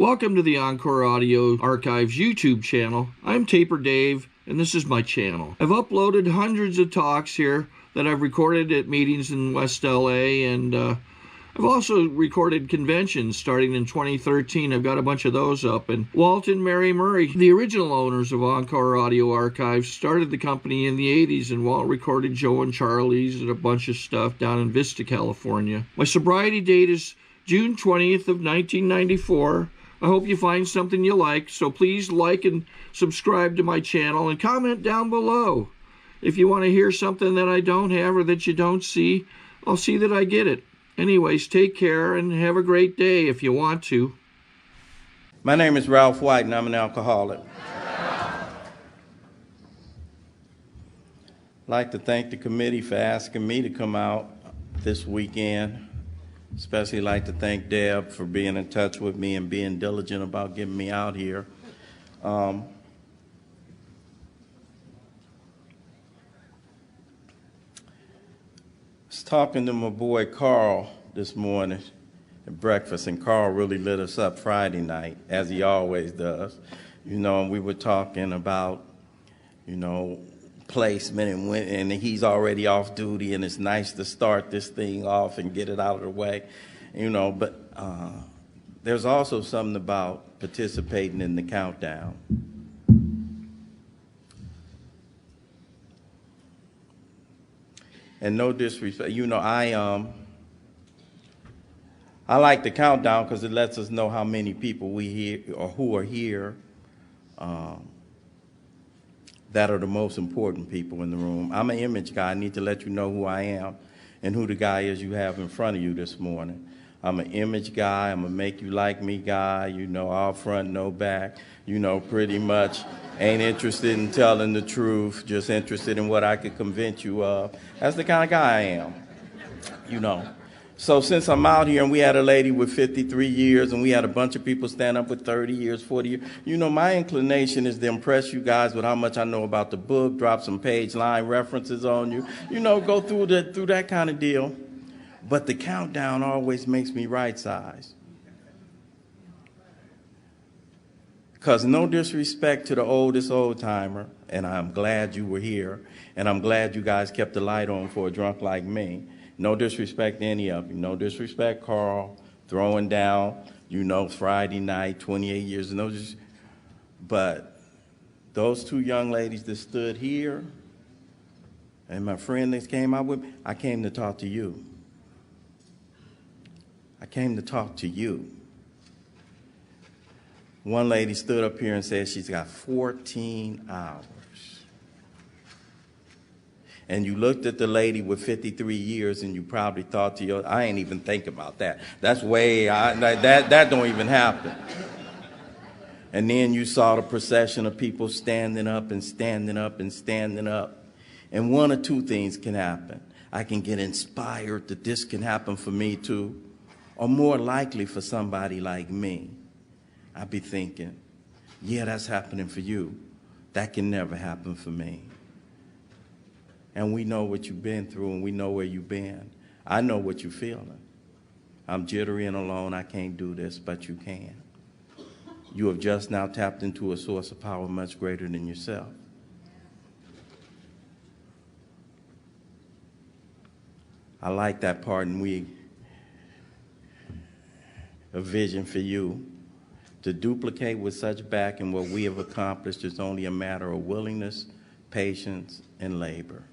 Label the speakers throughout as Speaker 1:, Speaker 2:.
Speaker 1: Welcome to the Encore Audio Archives YouTube channel. I'm Taper Dave, and this is my channel. I've uploaded hundreds of talks here that I've recorded at meetings in West LA, and I've also recorded conventions starting in 2013. I've got a bunch of those up. And Walt and Mary Murray, the original owners of Encore Audio Archives, started the company in the 80s, and Walt recorded Joe and Charlie's and a bunch of stuff down in Vista, California. My sobriety date is June 20th of 1994. I hope you find something you like, so please like and subscribe to my channel and comment down below. If you want to hear something that I don't have or that you don't see, I'll see that I get it. Anyways, take care and have a great day if you want to.
Speaker 2: My name is Ralph White, and I'm an alcoholic. I'd like to thank the committee for asking me to come out this weekend. Especially like to thank Deb for being in touch with me and being diligent about getting me out here. I was talking to my boy Carl this morning at breakfast, and Carl really lit us up Friday night, as he always does. You know, and we were talking about, you know, placement and he's already off duty, and it's nice to start this thing off and get it out of the way, you know, but there's also something about participating in the countdown. And no disrespect, you know, I like the countdown because it lets us know how many people we hear or who are here that are the most important people in the room. I'm an image guy. I need to let you know who I am and who the guy is you have in front of you this morning. I'm an image guy. I'm a make you like me guy. You know, all front, no back. You know, pretty much ain't interested in telling the truth, just interested in what I could convince you of. That's the kind of guy I am, you know. So since I'm out here, and we had a lady with 53 years, and we had a bunch of people stand up with 30 years, 40 years, you know, my inclination is to impress you guys with how much I know about the book, drop some page line references on you, you know, go through that kind of deal. But the countdown always makes me right-sized. Because no disrespect to the oldest old-timer, and I'm glad you were here, and I'm glad you guys kept the light on for a drunk like me. No disrespect to any of you. No disrespect, Carl, throwing down, you know, Friday night, 28 years. No, but those two young ladies that stood here and my friend that came out with me, I came to talk to you. I came to talk to you. One lady stood up here and said she's got 14 hours. And you looked at the lady with 53 years and you probably thought to yourself, I ain't even think about that. That's way, that don't even happen. And then you saw the procession of people standing up and standing up and standing up. And one or two things can happen. I can get inspired that this can happen for me too. Or more likely for somebody like me. I'd be thinking, yeah, that's happening for you. That can never happen for me. And we know what you've been through, and we know where you've been. I know what you're feeling. I'm jittery and alone. I can't do this, but you can. You have just now tapped into a source of power much greater than yourself. I like that part, and a vision for you. To duplicate with such backing what we have accomplished is only a matter of willingness, patience, and labor.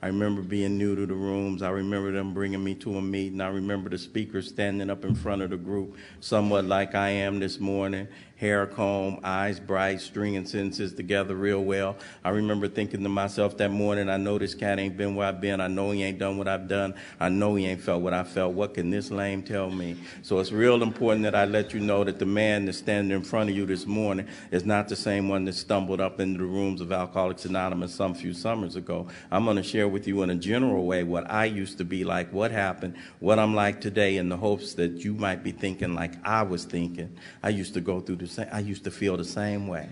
Speaker 2: I remember being new to the rooms. I remember them bringing me to a meeting. I remember the speaker standing up in front of the group, somewhat like I am this morning, hair comb, eyes bright, stringing sentences together real well. I remember thinking to myself that morning, I know this cat ain't been where I've been. I know he ain't done what I've done. I know he ain't felt what I felt. What can this lame tell me? So it's real important that I let you know that the man that's standing in front of you this morning is not the same one that stumbled up into the rooms of Alcoholics Anonymous some few summers ago. I'm going to share with you in a general way what I used to be like, what happened, what I'm like today, in the hopes that you might be thinking like I was thinking. I used to go through the same, I used to feel the same way.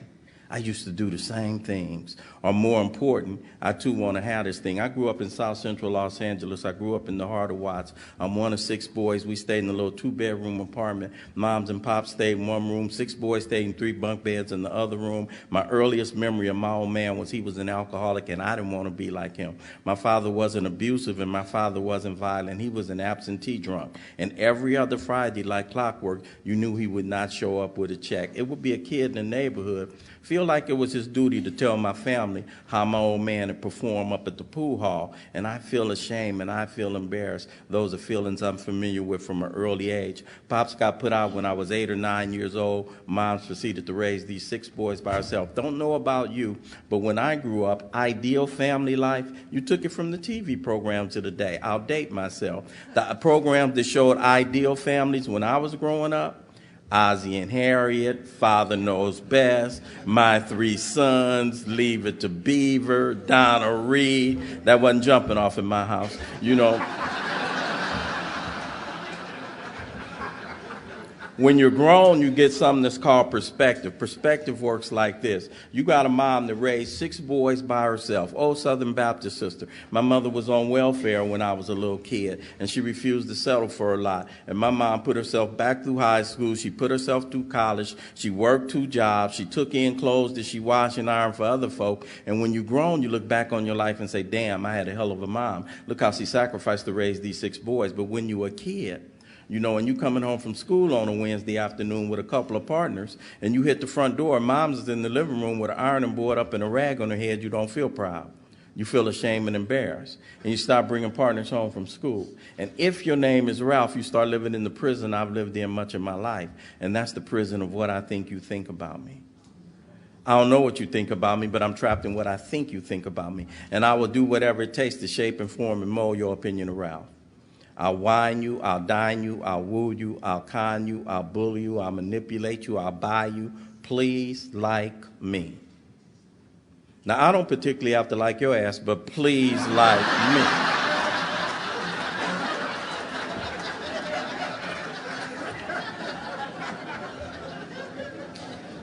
Speaker 2: I used to do the same things. Or more important, I too want to have this thing. I grew up in South Central Los Angeles. I grew up in the heart of Watts. I'm one of 6 boys. We stayed in a little 2-bedroom apartment. Moms and pops stayed in one room. 6 boys stayed in 3 bunk beds in the other room. My earliest memory of my old man was he was an alcoholic, and I didn't want to be like him. My father wasn't abusive, and my father wasn't violent. He was an absentee drunk. And every other Friday, like clockwork, you knew he would not show up with a check. It would be a kid in the neighborhood feel like it was his duty to tell my family how my old man had performed up at the pool hall, and I feel ashamed and I feel embarrassed. Those are feelings I'm familiar with from an early age. Pops got put out when I was 8 or 9 years old. Mom's proceeded to raise these 6 boys by herself. Don't know about you, but when I grew up, ideal family life, you took it from the TV programs of the day. I'll date myself. The programs that showed ideal families when I was growing up, Ozzie and Harriet, Father Knows Best, My 3 Sons, Leave It to Beaver, Donna Reed. That wasn't jumping off in my house, you know. When you're grown, you get something that's called perspective. Perspective works like this. You got a mom that raised 6 boys by herself. Old Southern Baptist sister. My mother was on welfare when I was a little kid, and she refused to settle for a lot. And my mom put herself back through high school. She put herself through college. She worked 2 jobs. She took in clothes that she washed and ironed for other folk. And when you're grown, you look back on your life and say, damn, I had a hell of a mom. Look how she sacrificed to raise these 6 boys. But when you were a kid, you know, and you coming home from school on a Wednesday afternoon with a couple of partners, and you hit the front door, mom's is in the living room with an ironing board up and a rag on her head, you don't feel proud. You feel ashamed and embarrassed. And you start bringing partners home from school. And if your name is Ralph, you start living in the prison I've lived in much of my life. And that's the prison of what I think you think about me. I don't know what you think about me, but I'm trapped in what I think you think about me. And I will do whatever it takes to shape and form and mold your opinion of Ralph. I'll wine you, I'll dine you, I'll woo you, I'll con you, I'll bully you, I'll manipulate you, I'll buy you. Please like me. Now, I don't particularly have to like your ass, but please like me.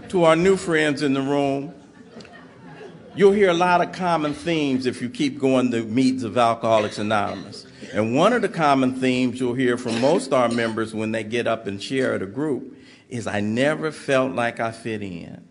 Speaker 2: To our new friends in the room, you'll hear a lot of common themes if you keep going to meetings of Alcoholics Anonymous. And one of the common themes you'll hear from most of our members when they get up and share at a group is, I never felt like I fit in.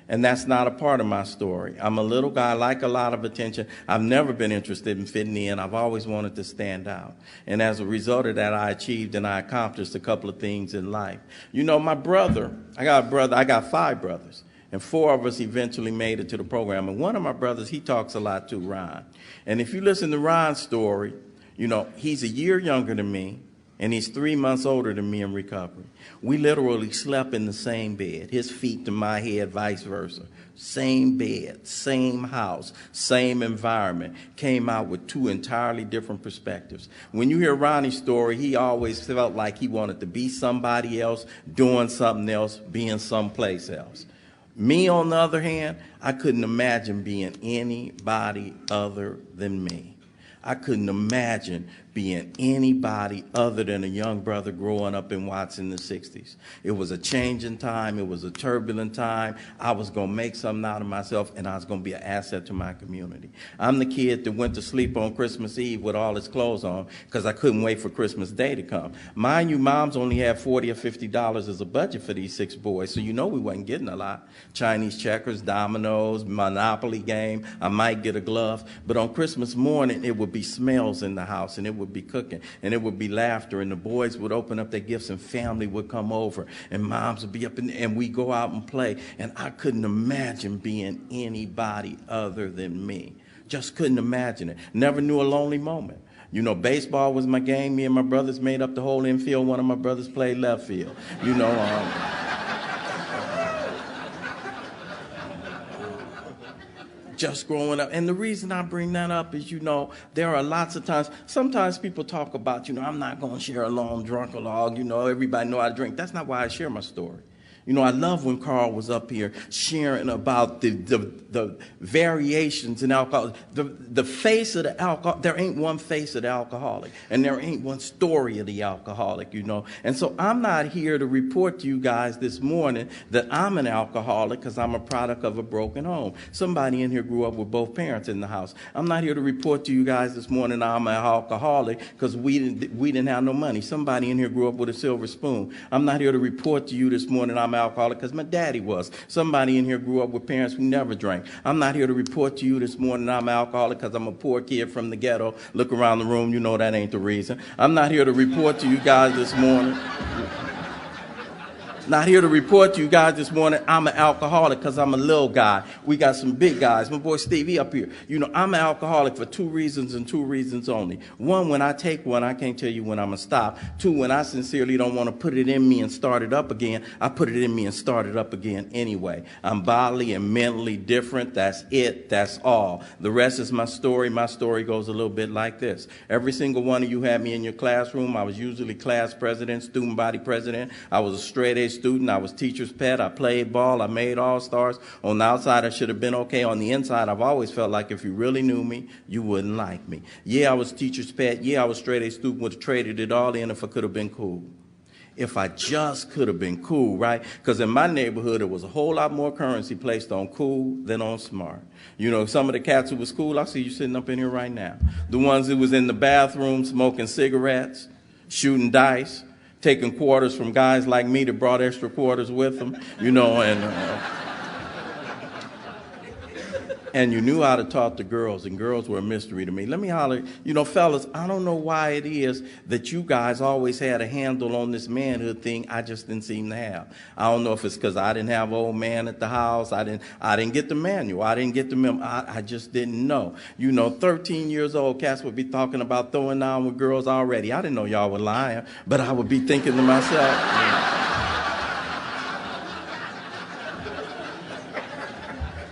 Speaker 2: And that's not a part of my story. I'm a little guy, I like a lot of attention. I've never been interested in fitting in. I've always wanted to stand out. And as a result of that, I achieved and I accomplished a couple of things in life. You know, my brother, I got 5 brothers. And 4 of us eventually made it to the program. And one of my brothers, he talks a lot too, Ron. And if you listen to Ron's story, you know, he's a year younger than me, and he's 3 months older than me in recovery. We literally slept in the same bed, his feet to my head, vice versa. Same bed, same house, same environment. Came out with 2 entirely different perspectives. When you hear Ronnie's story, he always felt like he wanted to be somebody else, doing something else, being someplace else. Me, on the other hand, I couldn't imagine being anybody other than me. I couldn't imagine being anybody other than a young brother growing up in Watts in the 60s. It was a changing time. It was a turbulent time. I was going to make something out of myself, and I was going to be an asset to my community. I'm the kid that went to sleep on Christmas Eve with all his clothes on because I couldn't wait for Christmas Day to come. Mind you, moms only had $40 or $50 as a budget for these 6 boys, so you know we wasn't getting a lot. Chinese checkers, dominoes, Monopoly game. I might get a glove. But on Christmas morning, it would be smells in the house, and it would be cooking, and it would be laughter, and the boys would open up their gifts, and family would come over, and moms would be up, and we go out and play. And I couldn't imagine being anybody other than me. Just couldn't imagine it. Never knew a lonely moment. You know, baseball was my game. Me and my brothers made up the whole infield. One of my brothers played left field. You know, just growing up. And the reason I bring that up is, you know, there are lots of times, sometimes people talk about, you know, I'm not going to share a long drunk log, you know, everybody know I drink. That's not why I share my story. You know, I love when Carl was up here sharing about the variations in alcohol. The face of the alcohol, there ain't one face of the alcoholic, and there ain't one story of the alcoholic, you know. And so I'm not here to report to you guys this morning that I'm an alcoholic because I'm a product of a broken home. Somebody in here grew up with both parents in the house. I'm not here to report to you guys this morning I'm an alcoholic because we didn't have no money. Somebody in here grew up with a silver spoon. I'm not here to report to you this morning I'm an alcoholic because my daddy was. Somebody in here grew up with parents who never drank. I'm not here to report to you this morning I'm an alcoholic because I'm a poor kid from the ghetto. Look around the room, you know that ain't the reason. I'm not here to report to you guys this morning. Not here to report to you guys this morning I'm an alcoholic because I'm a little guy. We got some big guys. My boy Stevie up here. You know, I'm an alcoholic for 2 reasons and 2 reasons only. 1, when I take one, I can't tell you when I'm going to stop. 2, when I sincerely don't want to put it in me and start it up again, I put it in me and start it up again anyway. I'm bodily and mentally different. That's it. That's all. The rest is my story. My story goes a little bit like this. Every single one of you had me in your classroom. I was usually class president, student body president. I was a straight-A student. I was teacher's pet. I played ball. I made all-stars. On the outside, I should have been okay. On the inside, I've always felt like if you really knew me, you wouldn't like me. Yeah, I was teacher's pet. Yeah, I was straight-A student. Would have traded it all in if I could have been cool. If I just could have been cool, right? Because in my neighborhood, there was a whole lot more currency placed on cool than on smart. You know, some of the cats who was cool, I see you sitting up in here right now. The ones who was in the bathroom smoking cigarettes, shooting dice, taking quarters from guys like me that brought extra quarters with them, you know, and you knew how to talk to girls, and girls were a mystery to me. Let me holler, you know, fellas, I don't know why it is that you guys always had a handle on this manhood thing I just didn't seem to have. I don't know if it's because I didn't have an old man at the house. I didn't get the manual. I didn't get the memo. I just didn't know. You know, 13 years old, cats would be talking about throwing down with girls already. I didn't know y'all were lying, but I would be thinking to myself,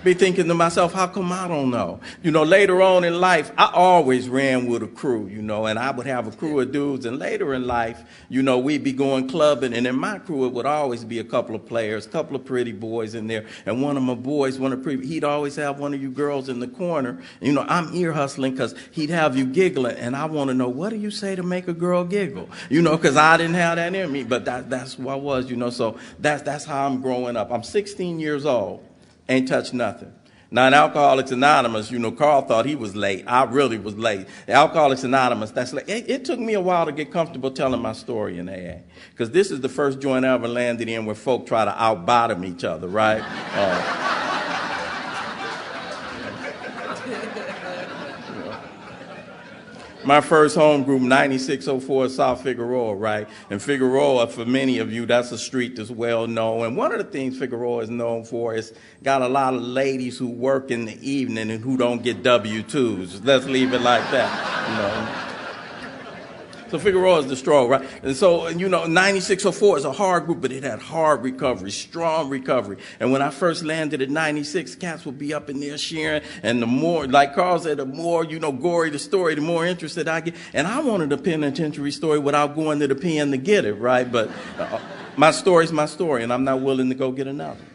Speaker 2: be thinking to myself, how come I don't know? You know, later on in life, I always ran with a crew, you know, and I would have a crew of dudes. And later in life, you know, we'd be going clubbing. And in my crew, it would always be a couple of players, a couple of pretty boys in there. And one of my boys, he'd always have one of you girls in the corner. You know, I'm ear hustling because he'd have you giggling. And I want to know, what do you say to make a girl giggle? You know, because I didn't have that in me. But that's who I was, you know. So that's how I'm growing up. I'm 16 years old. Ain't touched nothing. Now, in Alcoholics Anonymous, you know, Carl thought he was late. I really was late. Alcoholics Anonymous, that's late. It took me a while to get comfortable telling my story in AA. Because this is the first joint I ever landed in where folk try to out-bottom each other, right? My first home group, 9604 South Figueroa, right? And Figueroa, for many of you, that's a street that's well known. And one of the things Figueroa is known for is got a lot of ladies who work in the evening and who don't get W-2s. Let's leave it like that, you know. So Figueroa is the stroll, right? And so, you know, 9604 is a hard group, but it had hard recovery, strong recovery. And when I first landed at 96, cats would be up in there sharing. And the more, like Carl said, the more, you know, gory the story, the more interested I get. And I wanted a penitentiary story without going to the pen to get it, right? But my story's my story, and I'm not willing to go get another.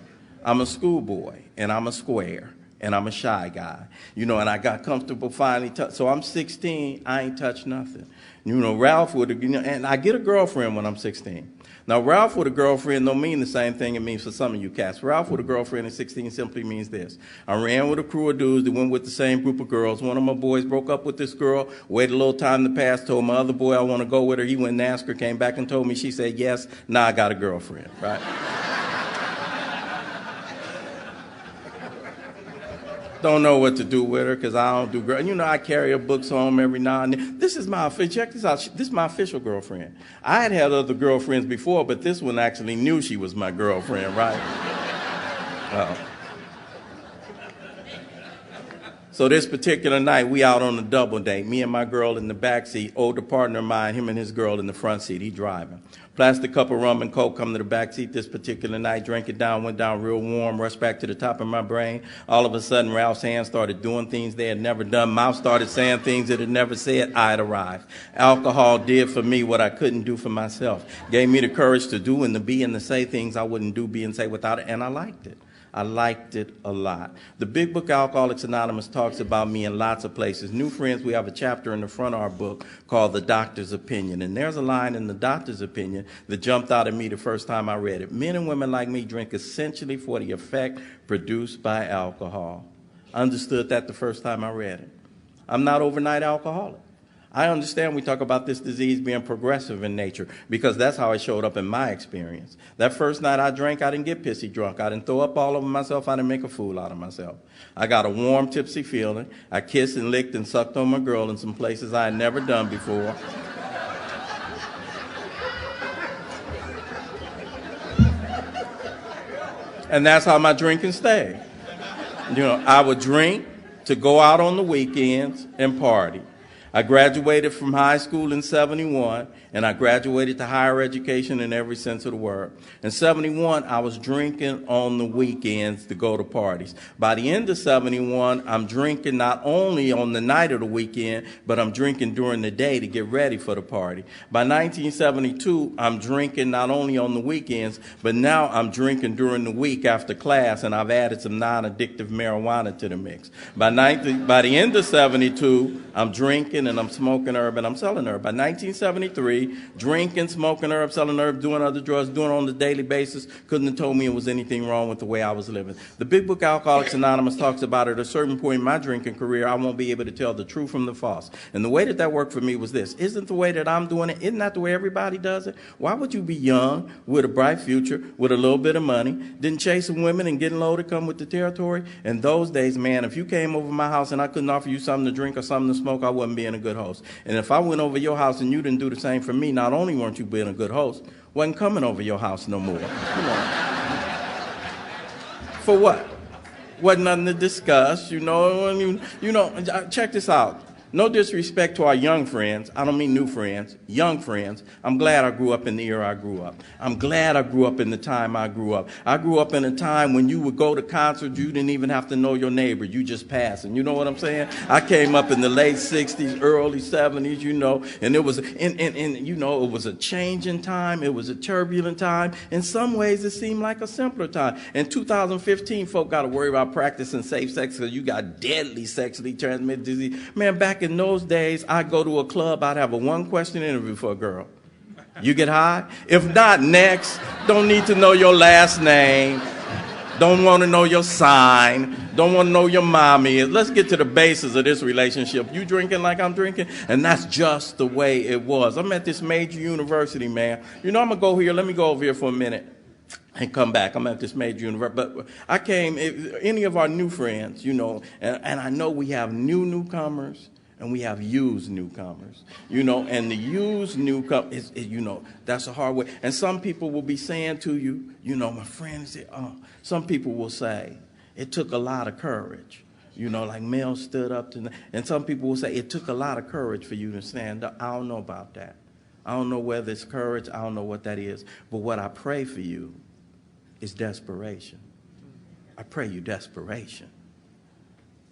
Speaker 2: I'm a schoolboy, and I'm a square. And I'm a shy guy, you know, and I got comfortable finally. So I'm 16, I ain't touched nothing. You know, Ralph would, you know, and I get a girlfriend when I'm 16. Now, Ralph with a girlfriend don't mean the same thing it means for some of you cats. Ralph with a girlfriend at 16 simply means this. I ran with a crew of dudes that went with the same group of girls. One of my boys broke up with this girl, waited a little time to pass, told my other boy I want to go with her. He went and asked her, came back and told me. She said yes. Now I got a girlfriend, right? Don't know what to do with her because I don't do girl. You know, I carry her books home every now and then. This is my, check this out. This is my official girlfriend. I had had other girlfriends before, but this one actually knew she was my girlfriend, right? So this particular night, we out on a double date. Me and my girl in the back seat, older partner of mine, him and his girl in the front seat. He driving. Plastic cup of rum and Coke, come to the back seat this particular night, drank it down, went down real warm, rushed back to the top of my brain. All of a sudden, Ralph's hands started doing things they had never done. Mouth started saying things it had never said. I had arrived. Alcohol did for me what I couldn't do for myself. Gave me the courage to do and to be and to say things I wouldn't do, be, and say without it, and I liked it. I liked it a lot. The big book, Alcoholics Anonymous, talks about me in lots of places. New friends, we have a chapter in the front of our book called The Doctor's Opinion. And there's a line in The Doctor's Opinion that jumped out at me the first time I read it. Men and women like me drink essentially for the effect produced by alcohol. I understood that the first time I read it. I'm not overnight alcoholic. I understand we talk about this disease being progressive in nature because that's how it showed up in my experience. That first night I drank, I didn't get pissy drunk. I didn't throw up all over myself. I didn't make a fool out of myself. I got a warm, tipsy feeling. I kissed and licked and sucked on my girl in some places I had never done before. And that's how my drinking stayed. You know, I would drink to go out on the weekends and party. I graduated from high school in 71, and I graduated to higher education in every sense of the word. In 71, I was drinking on the weekends to go to parties. By the end of 71, I'm drinking not only on the night of the weekend, but I'm drinking during the day to get ready for the party. By 1972, I'm drinking not only on the weekends, but now I'm drinking during the week after class, and I've added some non-addictive marijuana to the mix. By the end of 72, I'm drinking and I'm smoking herb and I'm selling herb. By 1973, drinking, smoking herb, selling herb, doing other drugs, doing it on a daily basis, couldn't have told me it was anything wrong with the way I was living. The big book Alcoholics Anonymous talks about at a certain point in my drinking career, I won't be able to tell the true from the false. And the way that that worked for me was this. Isn't the way that I'm doing it, isn't that the way everybody does it? Why would you be young, with a bright future, with a little bit of money, didn't chasing women and getting low to come with the territory? In those days, man, if you came over my house and I couldn't offer you something to drink or something to smoke, I wasn't being a good host. And if I went over your house and you didn't do the same for me, not only weren't you being a good host, wasn't coming over your house no more. For what? Wasn't nothing to discuss, check this out. No disrespect to our young friends. I don't mean new friends, young friends. I'm glad I grew up in the era I grew up. I'm glad I grew up in the time I grew up. I grew up in a time when you would go to concerts, you didn't even have to know your neighbor. You just passing. You know what I'm saying? I came up in the late 60s, early 70s, and it was, it was a changing time. It was a turbulent time. In some ways, it seemed like a simpler time. In 2015, folk got to worry about practicing safe sex because you got deadly sexually transmitted disease. Man, back in those days, I'd go to a club, I'd have a one-question interview for a girl. You get high? If not, next. Don't need to know your last name. Don't want to know your sign. Don't want to know your mommy. Let's get to the basis of this relationship. You drinking like I'm drinking? And that's just the way it was. I'm at this major university, man. I'm going to go here. Let me go over here for a minute and come back. I'm at this major university. But I came, any of our new friends, and I know we have newcomers. And we have used newcomers, and the used newcomer is, that's a hard way. And some people will be saying to you, my friends, some people will say, it took a lot of courage, like Mel stood up to, and some people will say, it took a lot of courage for you to stand up. I don't know about that. I don't know whether it's courage. I don't know what that is. But what I pray for you is desperation. I pray you desperation.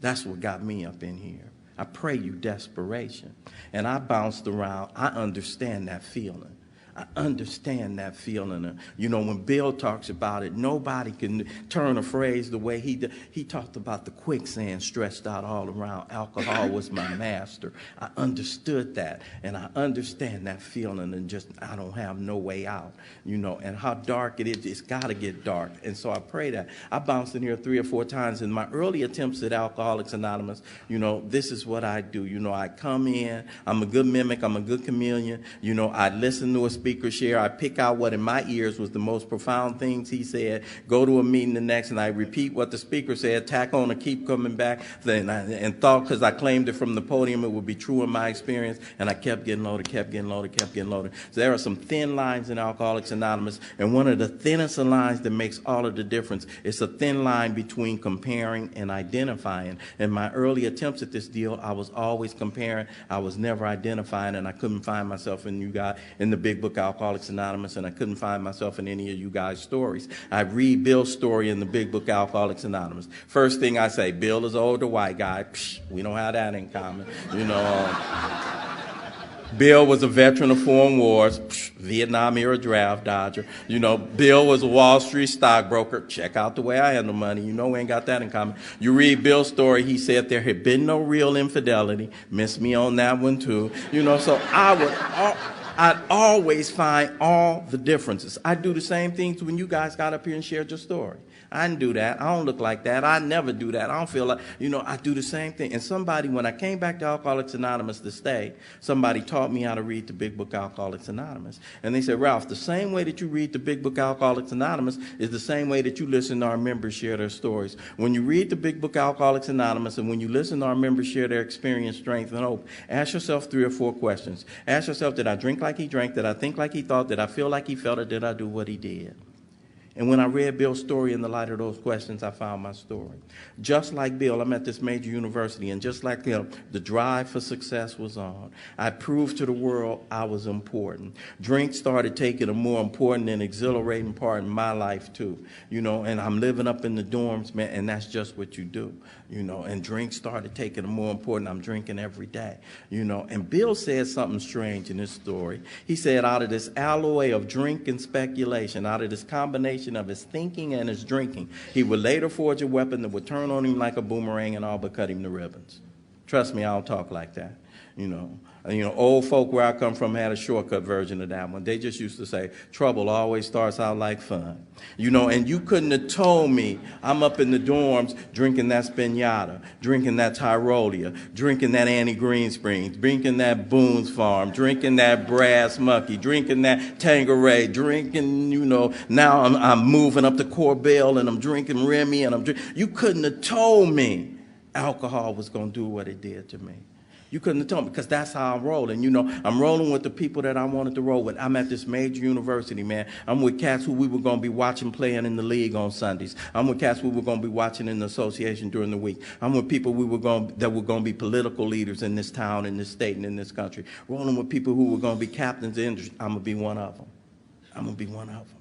Speaker 2: That's what got me up in here. I pray you desperation. And I bounced around. I understand that feeling. I understand that feeling. When Bill talks about it, nobody can turn a phrase the way he did. He talked about the quicksand stretched out all around. Alcohol was my master. I understood that, and I understand that feeling, and just I don't have no way out, and how dark it is. It's got to get dark, and so I pray that. I bounced in here 3 or 4 times in my early attempts at Alcoholics Anonymous. This is what I do. I come in. I'm a good mimic. I'm a good chameleon. I listen to a speaker share. I pick out what in my ears was the most profound things he said, go to a meeting the next, and I repeat what the speaker said, tack on and keep coming back, and thought because I claimed it from the podium it would be true in my experience, and I kept getting loaded, kept getting loaded, kept getting loaded. So there are some thin lines in Alcoholics Anonymous, and one of the thinnest of lines that makes all of the difference is a thin line between comparing and identifying. In my early attempts at this deal, I was always comparing, I was never identifying, and I couldn't find myself in you guys, in the big book Alcoholics Anonymous, and I couldn't find myself in any of you guys' stories. I read Bill's story in the big book Alcoholics Anonymous. First thing I say, Bill is an older white guy. Psh, we don't have that in common. You know, Bill was a veteran of foreign wars, Vietnam era draft dodger. You know, Bill was a Wall Street stockbroker. Check out the way I handle money. You know, we ain't got that in common. You read Bill's story, he said there had been no real infidelity. Missed me on that one too. You know, so I'd always find all the differences. I do the same things when you guys got up here and shared your story. I didn't do that. I don't look like that. I never do that. I don't feel like, you know, I do the same thing. And somebody, when I came back to Alcoholics Anonymous to stay, somebody taught me how to read the big book Alcoholics Anonymous. And they said, Ralph, the same way that you read the big book Alcoholics Anonymous is the same way that you listen to our members share their stories. When you read the big book Alcoholics Anonymous and when you listen to our members share their experience, strength, and hope, ask yourself 3 or 4 questions. Ask yourself, did I drink like he drank? Did I think like he thought? Did I feel like he felt? Or did I do what he did? And when I read Bill's story in the light of those questions, I found my story. Just like Bill, I'm at this major university, and just like him, the drive for success was on. I proved to the world I was important. Drink started taking a more important and exhilarating part in my life, too. You know, and I'm living up in the dorms, man, and that's just what you do. You know, and drink started taking a more important, I'm drinking every day. You know, and Bill said something strange in his story. He said, out of this alloy of drink and speculation, out of this combination of his thinking and his drinking, he would later forge a weapon that would turn on him like a boomerang and all but cut him to ribbons. Trust me, I don't talk like that. You know, old folk where I come from had a shortcut version of that one. They just used to say, trouble always starts out like fun. You know, and you couldn't have told me I'm up in the dorms drinking that Spinata, drinking that Tyrolia, drinking that Annie Green Springs, drinking that Boone's Farm, drinking that Brass Monkey, drinking that Tanqueray, drinking, you know, now I'm moving up to Corbel and I'm drinking Remy and you couldn't have told me alcohol was going to do what it did to me. You couldn't have told me, because that's how I'm rolling. You know, I'm rolling with the people that I wanted to roll with. I'm at this major university, man. I'm with cats who we were going to be watching playing in the league on Sundays. I'm with cats we were going to be watching in the association during the week. I'm with people that were going to be political leaders in this town, in this state, and in this country. Rolling with people who were going to be captains of industry. I'm going to be one of them. I'm going to be one of them.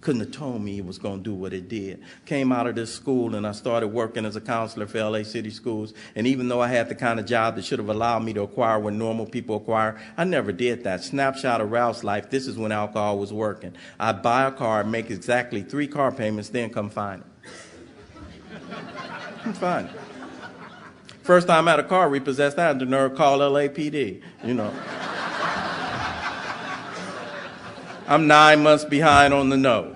Speaker 2: Couldn't have told me it was going to do what it did. Came out of this school and I started working as a counselor for LA City Schools. And even though I had the kind of job that should have allowed me to acquire what normal people acquire, I never did that. Snapshot of Ralph's life, this is when alcohol was working. I'd buy a car, make exactly 3 car payments, then come find it. Come find it. First time I had a car repossessed, I had the nerve to call LAPD, you know. I'm 9 months behind on the note.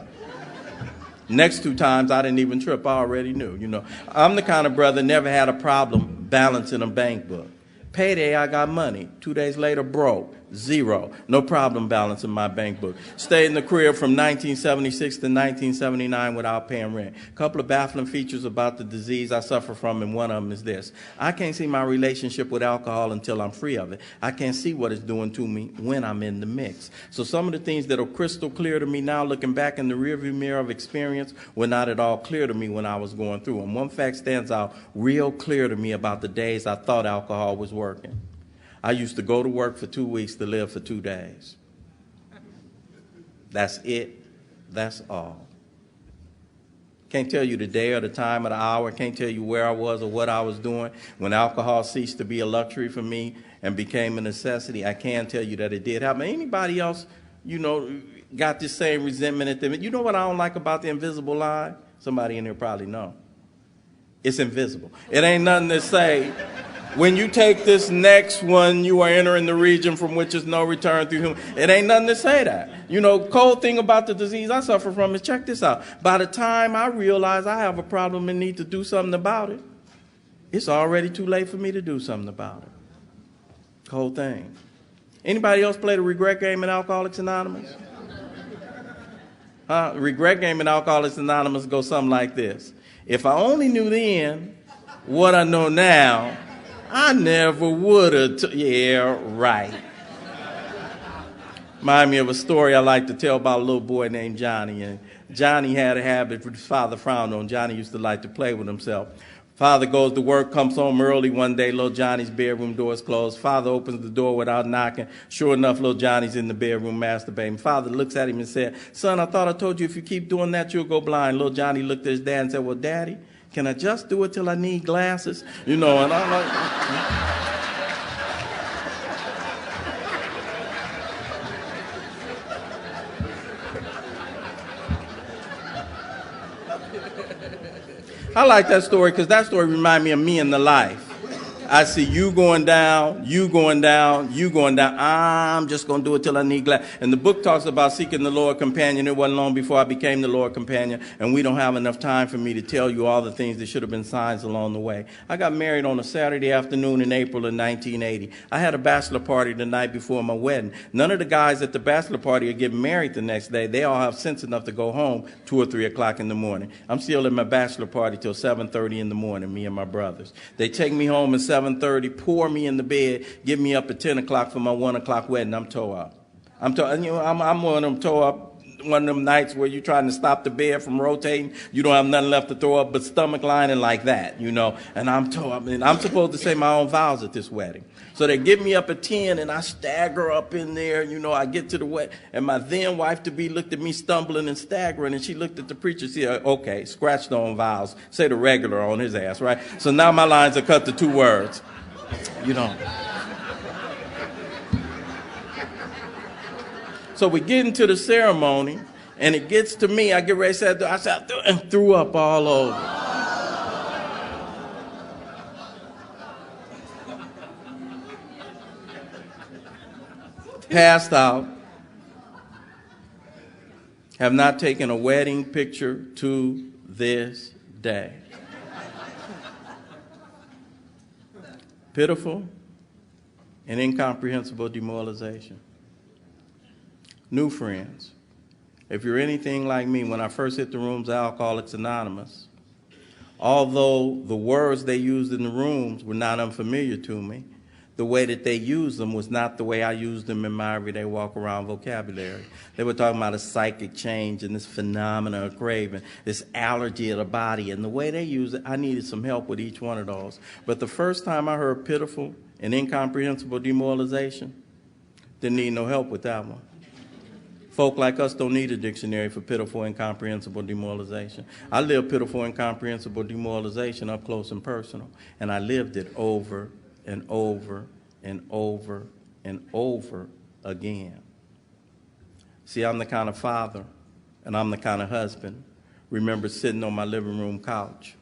Speaker 2: Next 2 times, I didn't even trip. I already knew, you know. I'm the kind of brother never had a problem balancing a bank book. Payday, I got money. 2 days later, broke. 0. No problem balancing my bank book. Stayed in the crib from 1976 to 1979 without paying rent. A couple of baffling features about the disease I suffer from, and one of them is this. I can't see my relationship with alcohol until I'm free of it. I can't see what it's doing to me when I'm in the mix. So some of the things that are crystal clear to me now, looking back in the rearview mirror of experience, were not at all clear to me when I was going through them. One fact stands out real clear to me about the days I thought alcohol was working. I used to go to work for 2 weeks to live for 2 days. That's it. That's all. Can't tell you the day or the time or the hour. Can't tell you where I was or what I was doing when alcohol ceased to be a luxury for me and became a necessity. I can tell you that it did happen. Anybody else, you know, got this same resentment at them? You know what I don't like about the invisible line? Somebody in here probably know. It's invisible. It ain't nothing to say. When you take this next one, you are entering the region from which is no return through him. It ain't nothing to say that. You know, cold thing about the disease I suffer from is, check this out. By the time I realize I have a problem and need to do something about it, it's already too late for me to do something about it. Cold thing. Anybody else play the regret game in Alcoholics Anonymous? Regret game in Alcoholics Anonymous goes something like this. If I only knew then what I know now, I never would have. Yeah, right. Remind me of a story I like to tell about a little boy named Johnny. And Johnny had a habit his father frowned on. Johnny used to like to play with himself. Father goes to work, comes home early one day. Little Johnny's bedroom door is closed. Father opens the door without knocking. Sure enough, little Johnny's in the bedroom masturbating. Father looks at him and said, "Son, I thought I told you if you keep doing that, you'll go blind." Little Johnny looked at his dad and said, "Well, Daddy, can I just do it till I need glasses?" You know, and I'm like... I like that story because that story reminds me of me in the life. I see you going down, you going down, you going down. I'm just going to do it till I need glass. And the book talks about seeking the Lord companion. It wasn't long before I became the Lord companion. And we don't have enough time for me to tell you all the things that should have been signs along the way. I got married on a Saturday afternoon in April of 1980. I had a bachelor party the night before my wedding. None of the guys at the bachelor party are getting married the next day. They all have sense enough to go home 2 or 3 o'clock in the morning. I'm still at my bachelor party till 7:30 in the morning, me and my brothers. They take me home at 7:30, pour me in the bed, get me up at 10 o'clock for my 1 o'clock wedding. I'm toe up. I'm one of them toe up, one of them nights where you're trying to stop the bed from rotating. You don't have nothing left to throw up but stomach lining like that, you know. And I'm toe up. And I'm supposed to say my own vows at this wedding. So they get me up at 10 and I stagger up in there, you know. I get to the wedding. And my then wife-to-be looked at me stumbling and staggering. And she looked at the preacher and said, "Okay, scratch the own vows. Say the regular on his ass," right? So now my lines are cut to 2 words. You know. So we get into the ceremony, and it gets to me. I get ready to say, I said, and threw up all over. Passed out. Have not taken a wedding picture to this day. Pitiful and incomprehensible demoralization. New friends. If you're anything like me, when I first hit the rooms of Alcoholics Anonymous, although the words they used in the rooms were not unfamiliar to me, the way that they used them was not the way I used them in my everyday walk-around vocabulary. They were talking about a psychic change and this phenomena of craving, this allergy of the body, and the way they used it, I needed some help with each one of those. But the first time I heard pitiful and incomprehensible demoralization, didn't need no help with that one. Folk like us don't need a dictionary for pitiful and incomprehensible demoralization. I lived pitiful and incomprehensible demoralization up close and personal, and I lived it over and over and over and over again. See, I'm the kind of father and I'm the kind of husband. Remember sitting on my living room couch.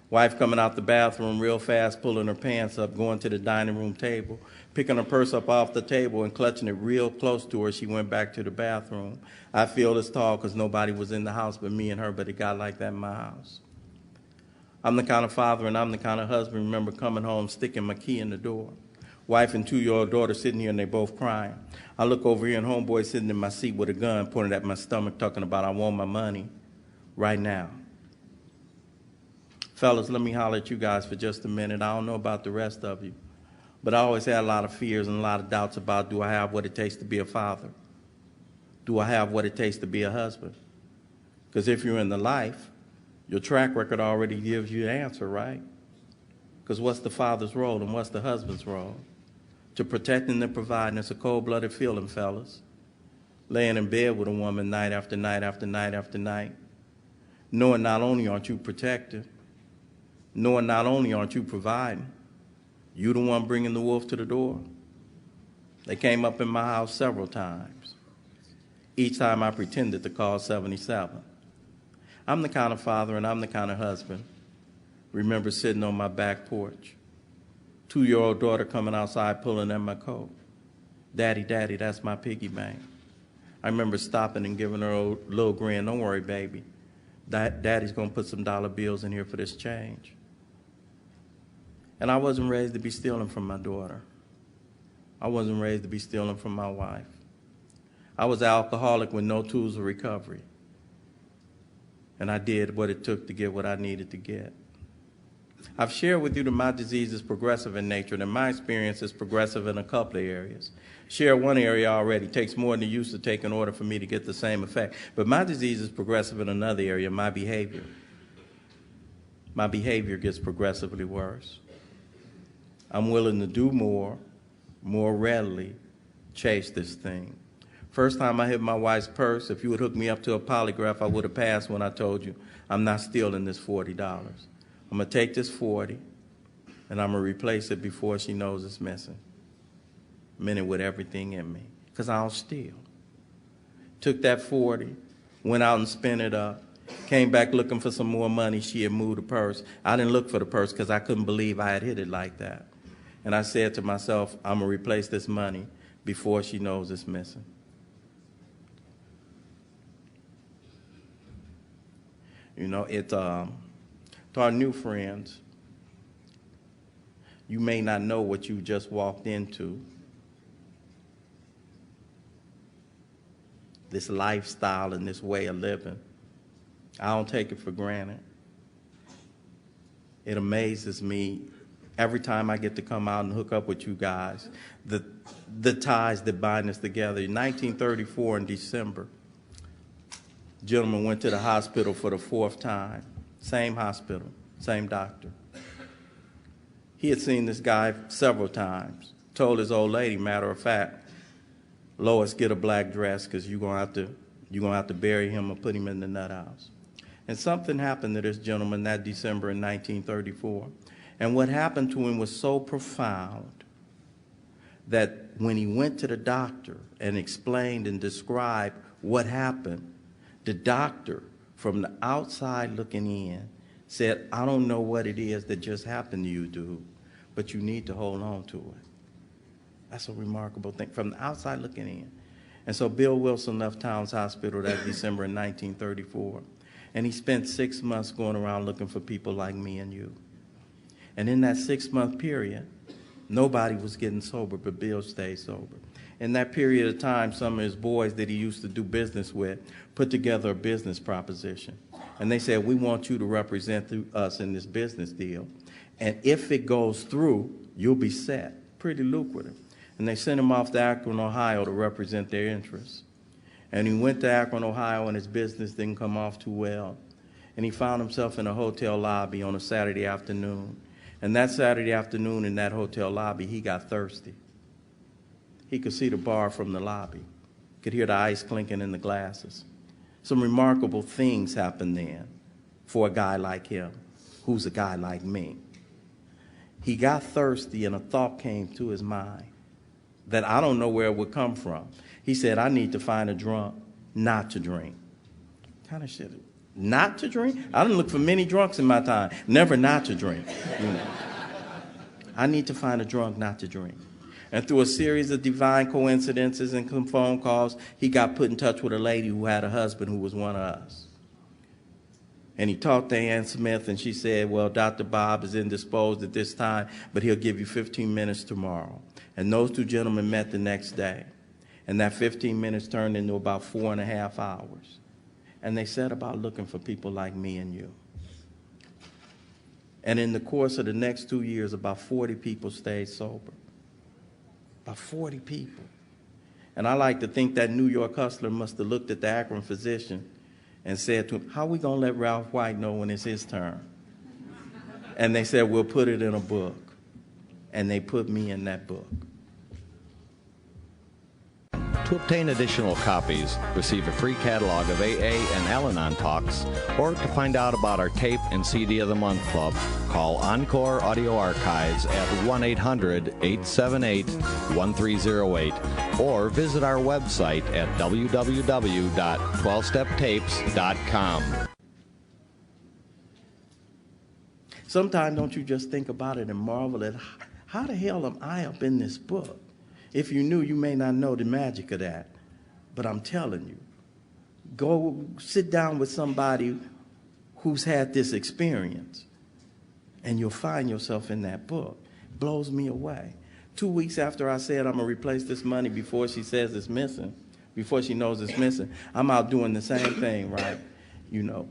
Speaker 2: Wife coming out the bathroom real fast, pulling her pants up, going to the dining room table, picking her purse up off the table and clutching it real close to her. She went back to the bathroom. I feel this tall because nobody was in the house but me and her, but it got like that in my house. I'm the kind of father and I'm the kind of husband. Remember coming home, sticking my key in the door. Wife and 2-year-old daughter sitting here and they both crying. I look over here and homeboy sitting in my seat with a gun pointed at my stomach talking about I want my money right now. Fellas, let me holler at you guys for just a minute. I don't know about the rest of you, but I always had a lot of fears and a lot of doubts about, do I have what it takes to be a father? Do I have what it takes to be a husband? Because if you're in the life, your track record already gives you the answer, right? Because what's the father's role and what's the husband's role? To protect and to provide, and it's a cold-blooded feeling, fellas. Laying in bed with a woman night after night after night after night, knowing not only aren't you protected, knowing not only aren't you providing, you the one bringing the wolf to the door. They came up in my house several times. Each time I pretended to call 77. I'm the kind of father and I'm the kind of husband. Remember sitting on my back porch. 2-year-old daughter coming outside pulling at my coat. Daddy, daddy, that's my piggy bank. I remember stopping and giving her a little grin. Don't worry, baby. Daddy's going to put some dollar bills in here for this change. And I wasn't raised to be stealing from my daughter. I wasn't raised to be stealing from my wife. I was an alcoholic with no tools of recovery. And I did what it took to get what I needed to get. I've shared with you that my disease is progressive in nature, and my experience is progressive in a couple of areas. Share one area already. It takes more than it used to take in order for me to get the same effect. But my disease is progressive in another area, my behavior. My behavior gets progressively worse. I'm willing to do more readily, chase this thing. First time I hit my wife's purse, if you would hook me up to a polygraph, I would have passed when I told you, I'm not stealing this $40. I'm going to take this 40 and I'm going to replace it before she knows it's missing. Meant it with everything in me, because I don't steal. Took that 40, went out and spent it up, came back looking for some more money. She had moved the purse. I didn't look for the purse because I couldn't believe I had hit it like that. And I said to myself, I'm going to replace this money before she knows it's missing. You know, to our new friends, you may not know what you just walked into. This lifestyle and this way of living. I don't take it for granted. It amazes me every time I get to come out and hook up with you guys, the ties that bind us together. In 1934 in December, a gentleman went to the hospital for the 4th time. Same hospital, same doctor. He had seen this guy several times. Told his old lady, matter of fact, Lois, get a black dress because you're gonna have to bury him or put him in the nut house. And something happened to this gentleman that December in 1934. And what happened to him was so profound that when he went to the doctor and explained and described what happened, the doctor, from the outside looking in, said, I don't know what it is that just happened to you, dude, but you need to hold on to it. That's a remarkable thing, from the outside looking in. And so Bill Wilson left Towns Hospital that December in 1934. And he spent 6 months going around looking for people like me and you. And in that 6-month period, nobody was getting sober, but Bill stayed sober. In that period of time, some of his boys that he used to do business with put together a business proposition. And they said, we want you to represent us in this business deal. And if it goes through, you'll be set. Pretty lucrative. And they sent him off to Akron, Ohio to represent their interests. And he went to Akron, Ohio, and his business didn't come off too well. And he found himself in a hotel lobby on a Saturday afternoon. And that Saturday afternoon in that hotel lobby, he got thirsty. He could see the bar from the lobby, could hear the ice clinking in the glasses. Some remarkable things happened then for a guy like him, who's a guy like me. He got thirsty and a thought came to his mind that I don't know where it would come from. He said, I need to find a drunk not to drink. Kind of shit. Not to drink? I didn't look for many drunks in my time. Never not to drink. You know. I need to find a drunk not to drink. And through a series of divine coincidences and some phone calls, he got put in touch with a lady who had a husband who was one of us. And he talked to Ann Smith, and she said, well, Dr. Bob is indisposed at this time, but he'll give you 15 minutes tomorrow. And those two gentlemen met the next day. And that 15 minutes turned into about 4.5 hours. And they set about looking for people like me and you. And in the course of the next 2 years, about 40 people stayed sober. About 40 people. And I like to think that New York hustler must have looked at the Akron physician and said to him, how are we going to let Ralph White know when it's his turn? And they said, we'll put it in a book. And they put me in that book.
Speaker 3: To obtain additional copies, receive a free catalog of AA and Al-Anon talks, or to find out about our tape and CD of the Month Club, call Encore Audio Archives at 1-800-878-1308, or visit our website at www.12steptapes.com.
Speaker 2: Sometimes don't you just think about it and marvel at how the hell am I up in this book? If you knew, you may not know the magic of that. But I'm telling you, go sit down with somebody who's had this experience, and you'll find yourself in that book. It blows me away. 2 weeks after I said I'm going to replace this money before she says it's missing, before she knows it's missing, I'm out doing the same thing, right? You know.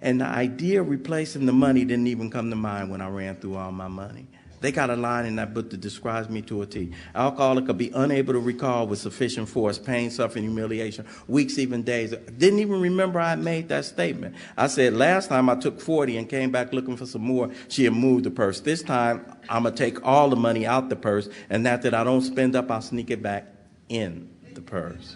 Speaker 2: And the idea of replacing the money didn't even come to mind when I ran through all my money. They got a line in that book that describes me to a T. Alcoholic could be unable to recall with sufficient force, pain, suffering, humiliation, weeks, even days. Didn't even remember I made that statement. I said, last time I took 40 and came back looking for some more, she had moved the purse. This time, I'm going to take all the money out the purse, and that I don't spend up, I'll sneak it back in the purse.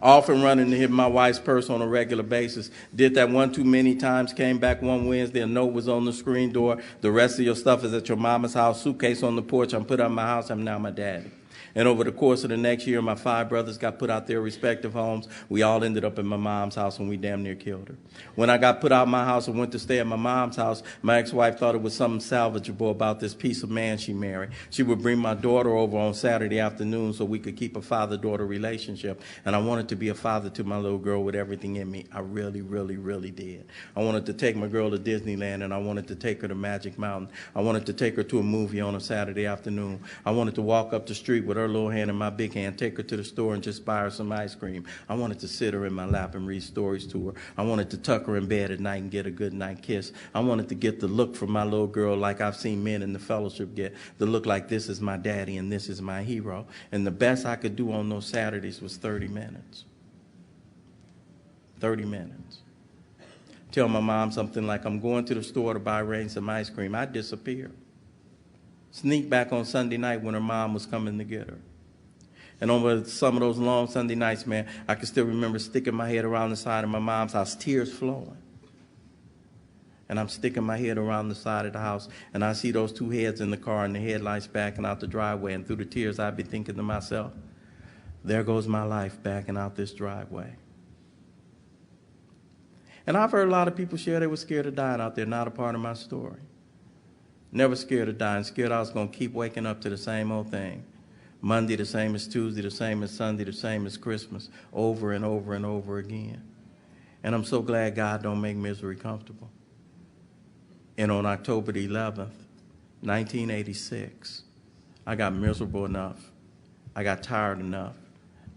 Speaker 2: Often running to hit my wife's purse on a regular basis. Did that one too many times, came back one Wednesday, a note was on the screen door. The rest of your stuff is at your mama's house, suitcase on the porch. I'm put out of my house, I'm now my daddy. And over the course of the next year, my 5 brothers got put out their respective homes. We all ended up in my mom's house, and we damn near killed her. When I got put out of my house and went to stay at my mom's house, my ex-wife thought it was something salvageable about this piece of man she married. She would bring my daughter over on Saturday afternoon so we could keep a father-daughter relationship. And I wanted to be a father to my little girl with everything in me. I really, really, really did. I wanted to take my girl to Disneyland, and I wanted to take her to Magic Mountain. I wanted to take her to a movie on a Saturday afternoon. I wanted to walk up the street with her little hand in my big hand, take her to the store and just buy her some ice cream. I wanted to sit her in my lap and read stories to her. I wanted to tuck her in bed at night and get a good night kiss. I wanted to get the look from my little girl like I've seen men in the fellowship get, the look like this is my daddy and this is my hero. And the best I could do on those Saturdays was 30 minutes. 30 minutes. Tell my mom something like, I'm going to the store to buy Rain some ice cream. I'd disappear. Sneak back on Sunday night when her mom was coming to get her. And over some of those long Sunday nights, man, I can still remember sticking my head around the side of my mom's house, tears flowing. And I'm sticking my head around the side of the house, and I see those 2 heads in the car and the headlights backing out the driveway. And through the tears, I'd be thinking to myself, there goes my life backing out this driveway. And I've heard a lot of people share they were scared of dying out there, not a part of my story. Never scared of dying, scared I was going to keep waking up to the same old thing. Monday the same as Tuesday, the same as Sunday, the same as Christmas, over and over and over again. And I'm so glad God don't make misery comfortable. And on October the 11th, 1986, I got miserable enough. I got tired enough.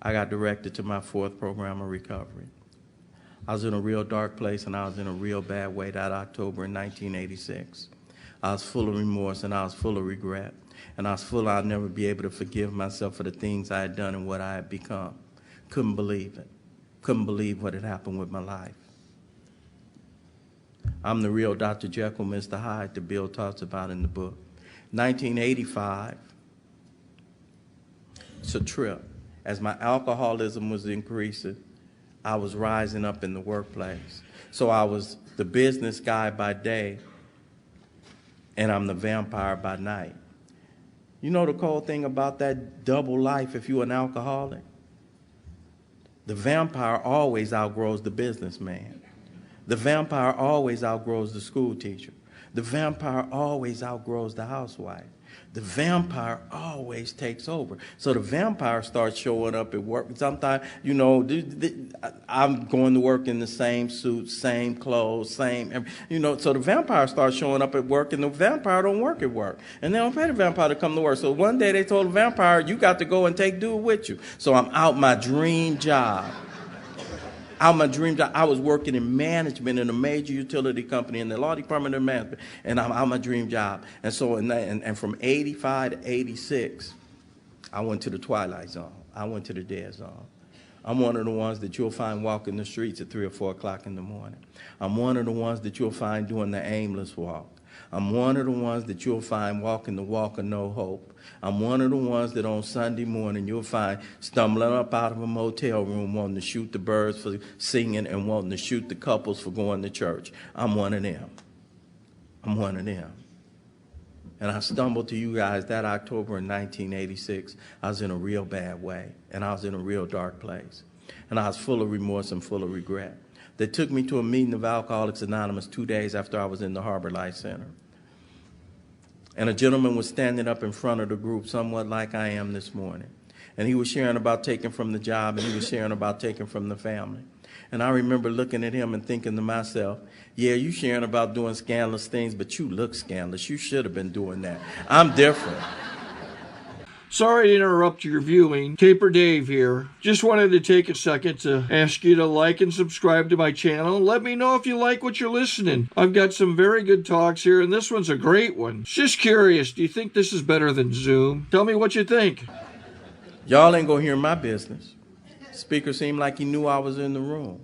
Speaker 2: I got directed to my 4th program of recovery. I was in a real dark place, and I was in a real bad way that October in 1986. I was full of remorse, and I was full of regret. And I was full I'd never be able to forgive myself for the things I had done and what I had become. Couldn't believe it. Couldn't believe what had happened with my life. I'm the real Dr. Jekyll, Mr. Hyde that Bill talks about in the book. 1985, it's a trip. As my alcoholism was increasing, I was rising up in the workplace. So I was the business guy by day, and I'm the vampire by night. You know the cold thing about that double life if you're an alcoholic? The vampire always outgrows the businessman. The vampire always outgrows the school teacher. The vampire always outgrows the housewife. The vampire always takes over. So the vampire starts showing up at work. Sometimes, you know, I'm going to work in the same suit, same clothes, same, you know. So the vampire starts showing up at work, and the vampire don't work at work. And they don't pay the vampire to come to work. So one day they told the vampire, you got to go and take dude with you. So I'm out my dream job. I was working in management in a major utility company in the law department of management, and I'm out my dream job. And so, and from 85 to 86, I went to the twilight zone. I went to the dead zone. I'm one of the ones that you'll find walking the streets at 3 or 4 o'clock in the morning. I'm one of the ones that you'll find doing the aimless walk. I'm one of the ones that you'll find walking the walk of no hope. I'm one of the ones that on Sunday morning you'll find stumbling up out of a motel room wanting to shoot the birds for singing and wanting to shoot the couples for going to church. I'm one of them. I'm one of them. And I stumbled to you guys that October in 1986. I was in a real bad way, and I was in a real dark place. And I was full of remorse and full of regret. They took me to a meeting of Alcoholics Anonymous 2 days after I was in the Harbor Life Center. And a gentleman was standing up in front of the group, somewhat like I am this morning. And he was sharing about taking from the job, and he was sharing about taking from the family. And I remember looking at him and thinking to myself, yeah, you sharing about doing scandalous things, but you look scandalous. You should have been doing that. I'm different.
Speaker 1: Sorry to interrupt your viewing. Taper Dave here. Just wanted to take a second to ask you to like and subscribe to my channel. Let me know if you like what you're listening. I've got some very good talks here, and this one's a great one. Just curious, do you think this is better than Zoom? Tell me what you think.
Speaker 2: Y'all ain't gonna hear my business. Speaker seemed like he knew I was in the room.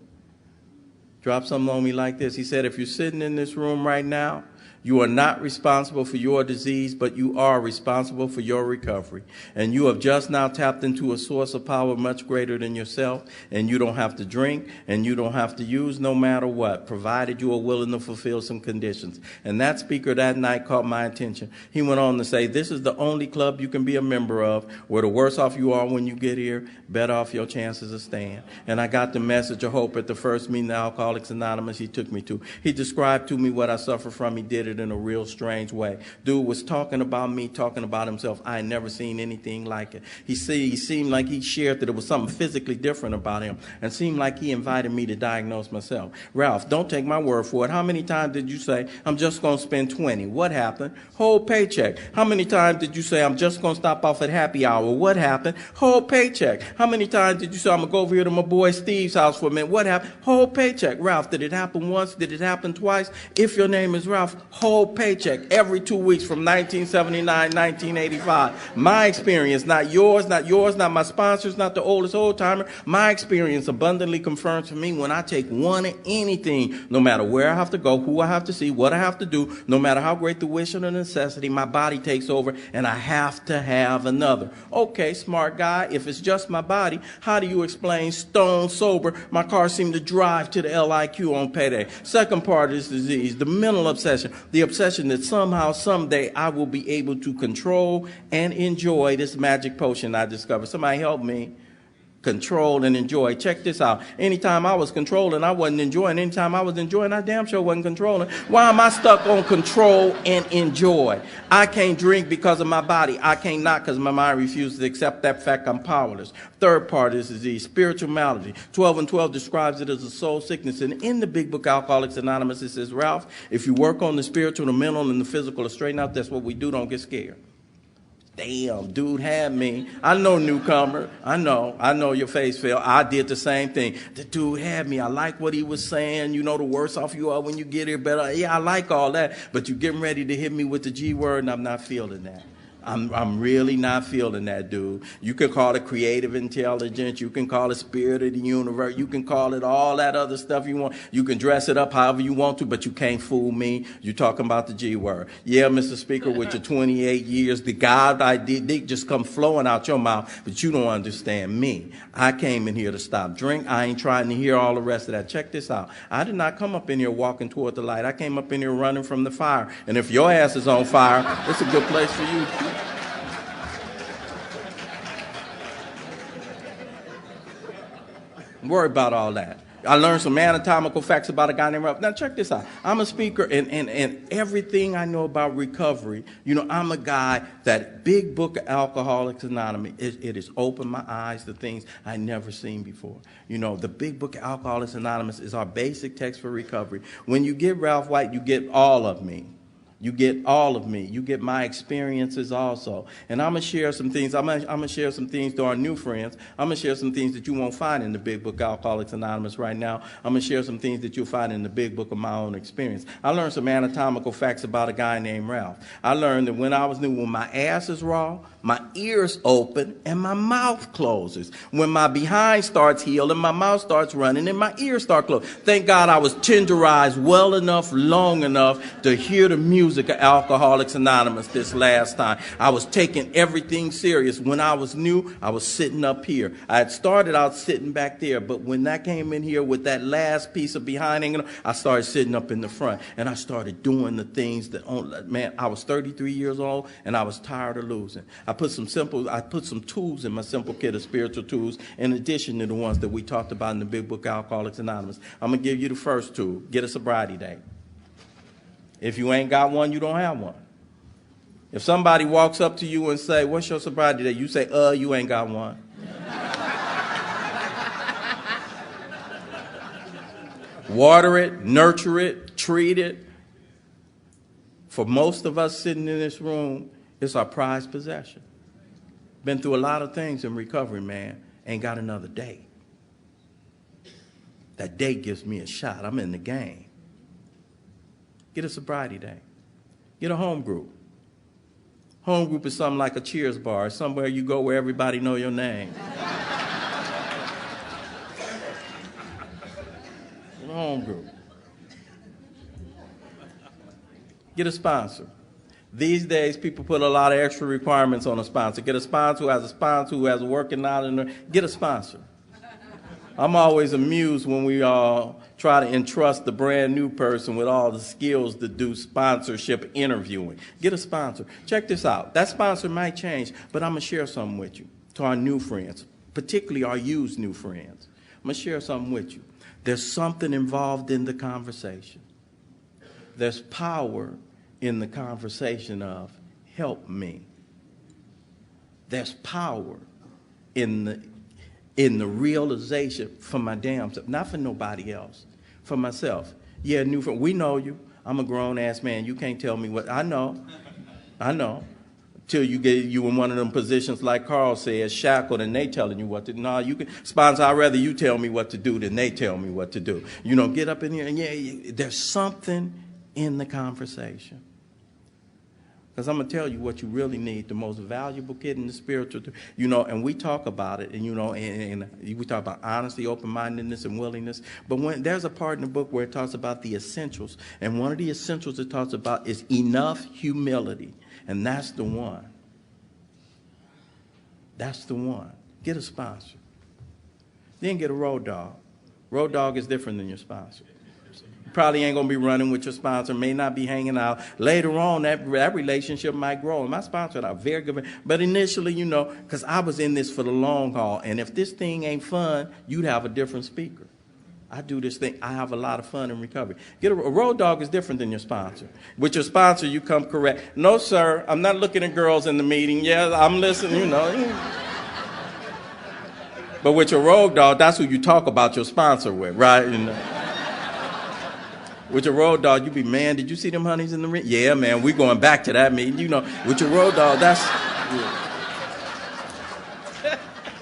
Speaker 2: Dropped something on me like this. He said, if you're sitting in this room right now, you are not responsible for your disease, but you are responsible for your recovery. And you have just now tapped into a source of power much greater than yourself, and you don't have to drink, and you don't have to use no matter what, provided you are willing to fulfill some conditions. And that speaker that night caught my attention. He went on to say, this is the only club you can be a member of, where the worse off you are when you get here, better off your chances of staying. And I got the message of hope at the first meeting of Alcoholics Anonymous he took me to. He described to me what I suffer from. He did it in a real strange way. Dude was talking about me, talking about himself. I had never seen anything like it. He seemed like he shared that it was something physically different about him, and seemed like he invited me to diagnose myself. Ralph, don't take my word for it. How many times did you say, I'm just going to spend 20? What happened? Whole paycheck. How many times did you say, I'm just going to stop off at happy hour? What happened? Whole paycheck. How many times did you say, I'm going to go over here to my boy Steve's house for a minute? What happened? Whole paycheck. Ralph, did it happen once? Did it happen twice? If your name is Ralph, whole paycheck every 2 weeks from 1979, 1985. My experience, not yours, not my sponsors, not the oldest old-timer. My experience abundantly confirms for me when I take one of anything, no matter where I have to go, who I have to see, what I have to do, no matter how great the wish or the necessity, my body takes over and I have to have another. Okay, smart guy, if it's just my body, how do you explain stone sober, my car seemed to drive to the LIQ on payday? Second part of this disease, the mental obsession, the obsession that somehow, someday, I will be able to control and enjoy this magic potion I discovered. Somebody help me. Control and enjoy. Check this out. Anytime I was controlling, I wasn't enjoying. Anytime I was enjoying, I damn sure wasn't controlling. Why am I stuck on control and enjoy? I can't drink because of my body. I can't not because my mind refuses to accept that fact I'm powerless. Third part of this disease, spiritual malady. 12 and 12 describes it as a soul sickness. And in the big book, Alcoholics Anonymous, it says, Ralph, if you work on the spiritual, the mental, and the physical to straighten out, that's what we do. Don't get scared. Damn, dude had me. I know, newcomer. I know your face fell. I did the same thing. The dude had me. I like what he was saying. You know, the worse off you are when you get here, better. Yeah, I like all that. But you're getting ready to hit me with the G word, and I'm not feeling that. I'm really not feeling that, dude. You can call it creative intelligence. You can call it spirit of the universe. You can call it all that other stuff you want. You can dress it up however you want to, but you can't fool me. You're talking about the G word. Yeah, Mr. Speaker, with your 28 years, the God idea just come flowing out your mouth, but you don't understand me. I came in here to stop drink. I ain't trying to hear all the rest of that. Check this out. I did not come up in here walking toward the light. I came up in here running from the fire. And if your ass is on fire, it's a good place for you. Don't worry about all that. I learned some anatomical facts about a guy named Ralph. Now check this out. I'm a speaker, and everything I know about recovery, you know, I'm a guy that big book of Alcoholics Anonymous, it has opened my eyes to things I never seen before. You know, the big book of Alcoholics Anonymous is our basic text for recovery. When you get Ralph White, you get all of me. You get all of me. You get my experiences also. And I'm going to share some things. I'm gonna share some things to our new friends. I'm going to share some things that you won't find in the big book Alcoholics Anonymous right now. I'm going to share some things that you'll find in the big book of my own experience. I learned some anatomical facts about a guy named Ralph. I learned that when I was new, when my ass is raw, my ears open and my mouth closes. When my behind starts healing, my mouth starts running and my ears start closing. Thank God I was tenderized well enough, long enough to hear the music of Alcoholics Anonymous this last time. I was taking everything serious. When I was new, I was sitting up here. I had started out sitting back there, but when that came in here with that last piece of behind hanging, I started sitting up in the front, and I started doing the things that, man, I was 33 years old, and I was tired of losing. I put some tools in my simple kit of spiritual tools, in addition to the ones that we talked about in the big book Alcoholics Anonymous. I'm going to give you the first tool. Get a sobriety date. If you ain't got one, you don't have one. If somebody walks up to you and say, what's your sobriety date? You say, you ain't got one. water it, nurture it, treat it. For most of us sitting in this room, it's our prized possession. Been through a lot of things in recovery, man. Ain't got another day. That day gives me a shot. I'm in the game. Get a sobriety day. Get a home group. Home group is something like a Cheers bar. It's somewhere you go where everybody know your name. Get a home group. Get a sponsor. These days, people put a lot of extra requirements on a sponsor. Get a sponsor who has a working knowledge. Get a sponsor. I'm always amused when we all try to entrust the brand new person with all the skills to do sponsorship interviewing. Get a sponsor. Check this out. That sponsor might change, but I'm going to share something with you, to our new friends, particularly our used new friends. I'm going to share something with you. There's something involved in the conversation. There's power in the conversation of help me. There's power in the realization for my damn self, not for nobody else, for myself. Yeah, new friend, we know you. I'm a grown-ass man. You can't tell me what, I know. Till you get you in one of them positions like Carl says, shackled, and they telling you what to do. No, you can, sponsor, I'd rather you tell me what to do than they tell me what to do. You know, get up in here, and yeah, there's something in the conversation. Because I'm going to tell you what you really need, the most valuable kid in the spiritual, you know, and we talk about it, and, you know, and we talk about honesty, open-mindedness, and willingness. But when there's a part in the book where it talks about the essentials, and one of the essentials it talks about is enough humility, and that's the one. That's the one. Get a sponsor. Then get a road dog. Road dog is different than your sponsor. Probably ain't going to be running with your sponsor, may not be hanging out. Later on, that relationship might grow. And my sponsor are very good. But initially, you know, because I was in this for the long haul. And if this thing ain't fun, you'd have a different speaker. I do this thing. I have a lot of fun in recovery. Get a road dog is different than your sponsor. With your sponsor, you come correct. No, sir, I'm not looking at girls in the meeting. Yeah, I'm listening, you know. But with your road dog, that's who you talk about your sponsor with, right? You know. With your road dog, you be, man, did you see them honeys in the ring? Yeah, man, we going back to that meeting. You know, with your road dog, that's... Yeah.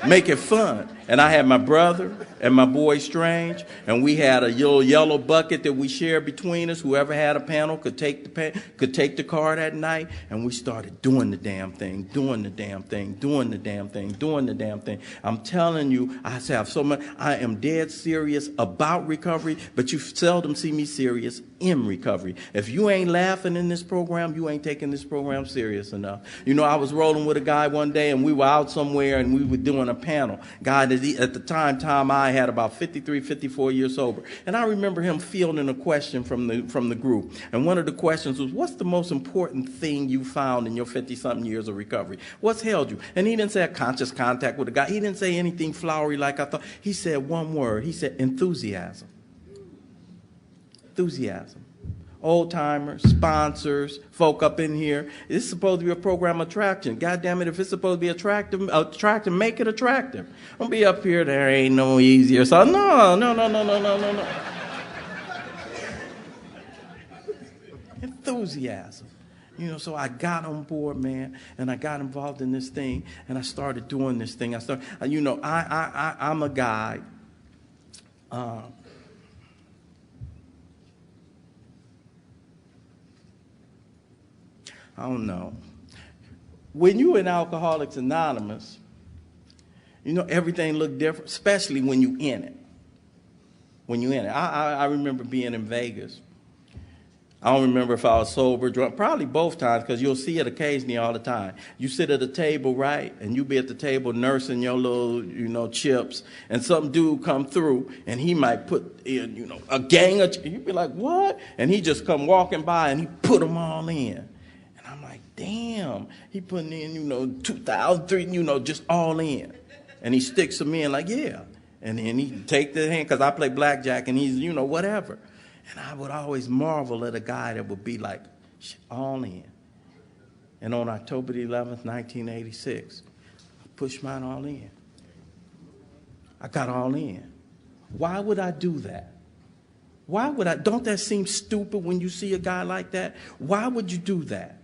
Speaker 2: Make it fun. And I had my brother and my boy Strange, and we had a little yellow bucket that we shared between us. Whoever had a panel could take the car that night, and we started doing the damn thing, doing the damn thing, doing the damn thing, doing the damn thing. I'm telling you, I have so much. I am dead serious about recovery, but you seldom see me serious in recovery. If you ain't laughing in this program, you ain't taking this program serious enough. You know, I was rolling with a guy one day, and we were out somewhere, and we were doing a panel. Guy that at the time, Tom I had about 53, 54 years sober. And I remember him fielding a question from the group. And one of the questions was, what's the most important thing you found in your 50-something years of recovery? What's held you? And he didn't say a conscious contact with a guy. He didn't say anything flowery like I thought. He said one word. He said enthusiasm. Enthusiasm. Old-timers, sponsors, folk up in here. It's supposed to be a program of attraction. God damn it, if it's supposed to be attractive, make it attractive. Don't be up here, there ain't no easier. So no. Enthusiasm. You know, so I got on board, man, and I got involved in this thing, and I started doing this thing. I'm a guy. I don't know. When you in Alcoholics Anonymous, you know, everything look different, especially when you in it. When you in it. I remember being in Vegas. I don't remember if I was sober, drunk, probably both times, because you'll see it occasionally all the time. You sit at a table, right, and you be at the table nursing your little, you know, chips, and some dude come through, and he might put in, you know, a gang of, you'd be like, what? And he just come walking by, and he put them all in. Damn, he putting in, you know, 2,000, 3,000, you know, just all in. And he sticks them in like, yeah. And then he take the hand, because I play blackjack, and he's, you know, whatever. And I would always marvel at a guy that would be like, all in. And on October the 11th, 1986, I pushed mine all in. I got all in. Why would I do that? Why would I? Don't that seem stupid when you see a guy like that? Why would you do that?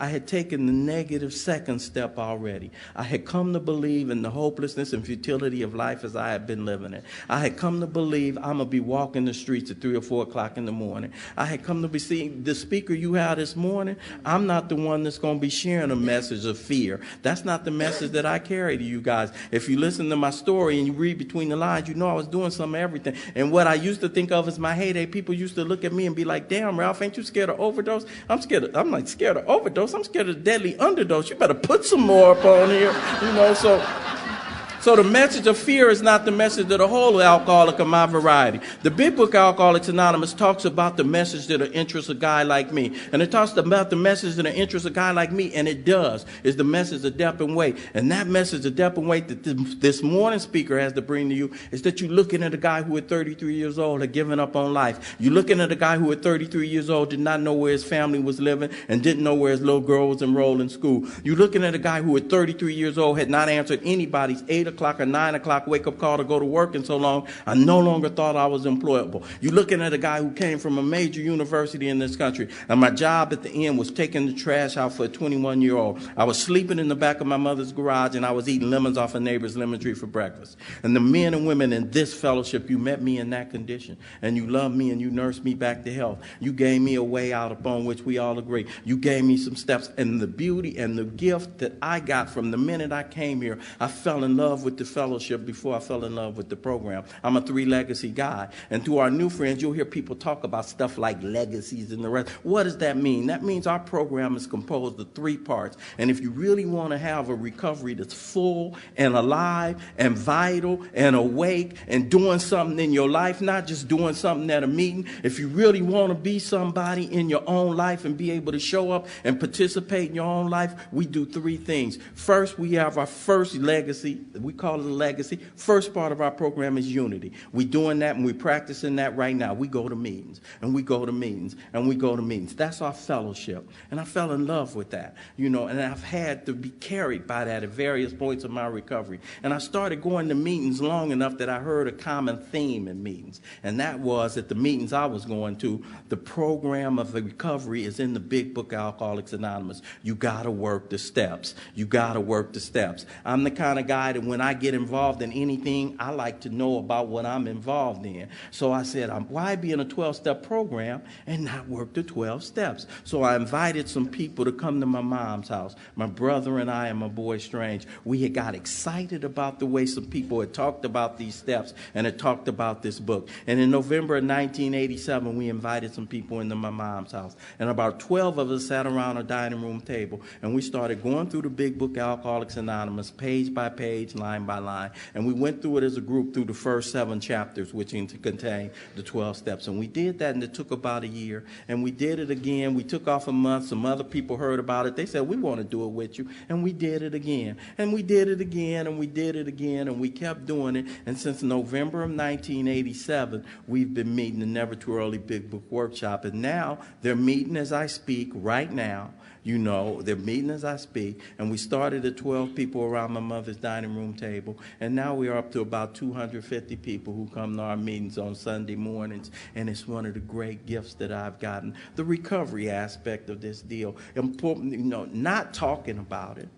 Speaker 2: I had taken the negative second step already. I had come to believe in the hopelessness and futility of life as I had been living it. I had come to believe I'm going to be walking the streets at 3 or 4 o'clock in the morning. I had come to be seeing the speaker you had this morning. I'm not the one that's going to be sharing a message of fear. That's not the message that I carry to you guys. If you listen to my story and you read between the lines, you know I was doing some of everything. And what I used to think of as my heyday, people used to look at me and be like, damn, Ralph, ain't you scared of overdose? I'm scared of overdose. I'm scared of deadly underdose. You better put some more up on here, you know. So the message of fear is not the message of the whole alcoholic of my variety. The big book, Alcoholics Anonymous, talks about the message that will interest a guy like me. And it talks about the message that will interest a guy like me, and it does, is the message of depth and weight. And that message of depth and weight that this morning speaker has to bring to you is that you're looking at a guy who at 33 years old had given up on life. You're looking at a guy who at 33 years old did not know where his family was living and didn't know where his little girl was enrolled in school. You're looking at a guy who at 33 years old had not answered anybody's 8 o'clock or 9 o'clock wake-up call to go to work in so long, I no longer thought I was employable. You're looking at a guy who came from a major university in this country, and my job at the end was taking the trash out for a 21-year-old. I was sleeping in the back of my mother's garage, and I was eating lemons off a neighbor's lemon tree for breakfast. And the men and women in this fellowship, you met me in that condition, and you loved me, and you nursed me back to health. You gave me a way out upon which we all agree. You gave me some steps, and the beauty and the gift that I got from the minute I came here, I fell in love with the fellowship before I fell in love with the program. I'm a 3 legacy guy. And to our new friends, you'll hear people talk about stuff like legacies and the rest. What does that mean? That means our program is composed of 3 parts. And if you really want to have a recovery that's full and alive and vital and awake and doing something in your life, not just doing something at a meeting, if you really want to be somebody in your own life and be able to show up and participate in your own life, we do 3 things. First, we have our first legacy. We call it a legacy. First part of our program is unity. We're doing that and we're practicing that right now. We go to meetings and we go to meetings and we go to meetings. That's our fellowship. And I fell in love with that, you know, and I've had to be carried by that at various points of my recovery. And I started going to meetings long enough that I heard a common theme in meetings. And that was at the meetings I was going to, the program of the recovery is in the big book, Alcoholics Anonymous. You got to work the steps. You got to work the steps. I'm the kind of guy that when I get involved in anything, I like to know about what I'm involved in. So I said, why be in a 12-step program and not work the 12 steps? So I invited some people to come to my mom's house. My brother and I and my boy Strange. We had got excited about the way some people had talked about these steps and had talked about this book. And in November of 1987, we invited some people into my mom's house. And about 12 of us sat around a dining room table, and we started going through the big book, Alcoholics Anonymous, page by page, line by line. And we went through it as a group through the first 7 chapters, which contain the 12 steps. And we did that, and it took about a year. And we did it again. We took off a month. Some other people heard about it. They said, we want to do it with you. And we did it again. And we did it again, and we did it again, and we kept doing it. And since November of 1987, we've been meeting the Never Too Early Big Book Workshop. And now they're meeting as I speak right now. You know, they're meeting as I speak, and we started at 12 people around my mother's dining room table, and now we are up to about 250 people who come to our meetings on Sunday mornings, and it's one of the great gifts that I've gotten. The recovery aspect of this deal, important, you know, not talking about it,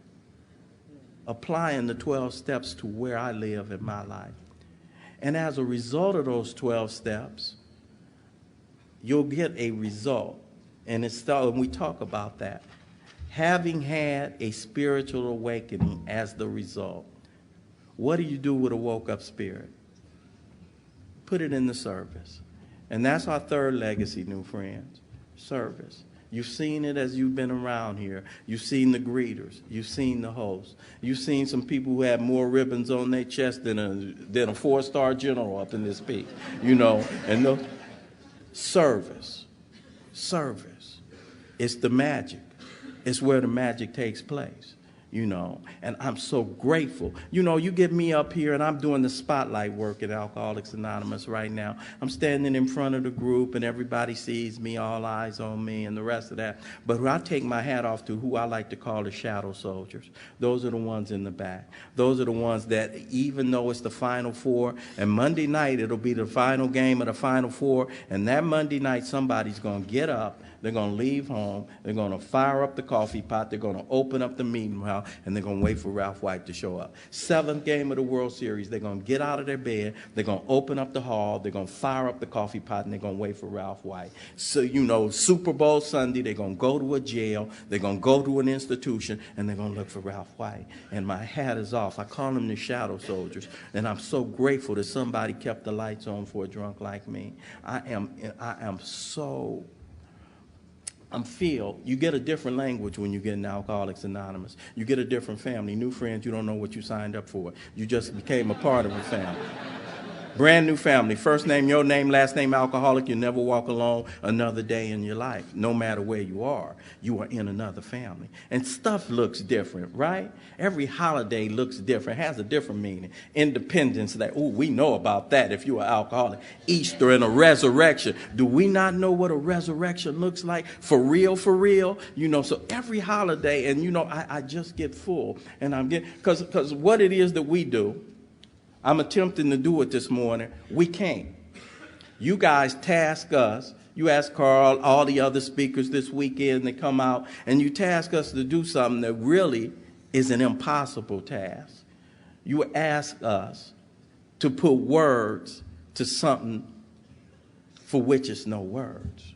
Speaker 2: applying the 12 steps to where I live in my life. And as a result of those 12 steps, you'll get a result, and we talk about that. Having had a spiritual awakening as the result, what do you do with a woke-up spirit? Put it in the service. And that's our third legacy, new friends, service. You've seen it as you've been around here. You've seen the greeters. You've seen the hosts. You've seen some people who have more ribbons on their chest than a 4-star general up in this peak, you know. And the service. It's the magic. It's where the magic takes place. you know, and I'm so grateful. You know, you get me up here and I'm doing the spotlight work at Alcoholics Anonymous right now. I'm standing in front of the group and everybody sees me, all eyes on me and the rest of that. But I take my hat off to who I like to call the shadow soldiers. Those are the ones in the back. Those are the ones that, even though it's the Final Four, and Monday night it'll be the final game of the Final Four, and that Monday night somebody's going to get up, they're going to leave home, they're going to fire up the coffee pot, they're going to open up the meeting house, and they're going to wait for Ralph White to show up. 7th game of the World Series, they're going to get out of their bed, they're going to open up the hall, they're going to fire up the coffee pot, and they're going to wait for Ralph White. So, you know, Super Bowl Sunday, they're going to go to a jail, they're going to go to an institution, and they're going to look for Ralph White. And my hat is off. I call them the shadow soldiers, and I'm so grateful that somebody kept the lights on for a drunk like me. I'm feel you get a different language when you get in Alcoholics Anonymous. You get a different family, new friends. You don't know what you signed up for. You just became a part of a family. Brand new family. First name, your name, last name, alcoholic. You never walk alone another day in your life. No matter where you are in another family. And stuff looks different, right? Every holiday looks different, has a different meaning. Independence Day, ooh, we know about that if you're an alcoholic. Easter and a resurrection. Do we not know what a resurrection looks like? For real, for real? You know, so every holiday, and you know, I just get full. And I'm getting, because what it is that we do, I'm attempting to do it this morning. We can't. You guys task us. You ask Carl, all the other speakers this weekend, they come out, and you task us to do something that really is an impossible task. You ask us to put words to something for which it's no words.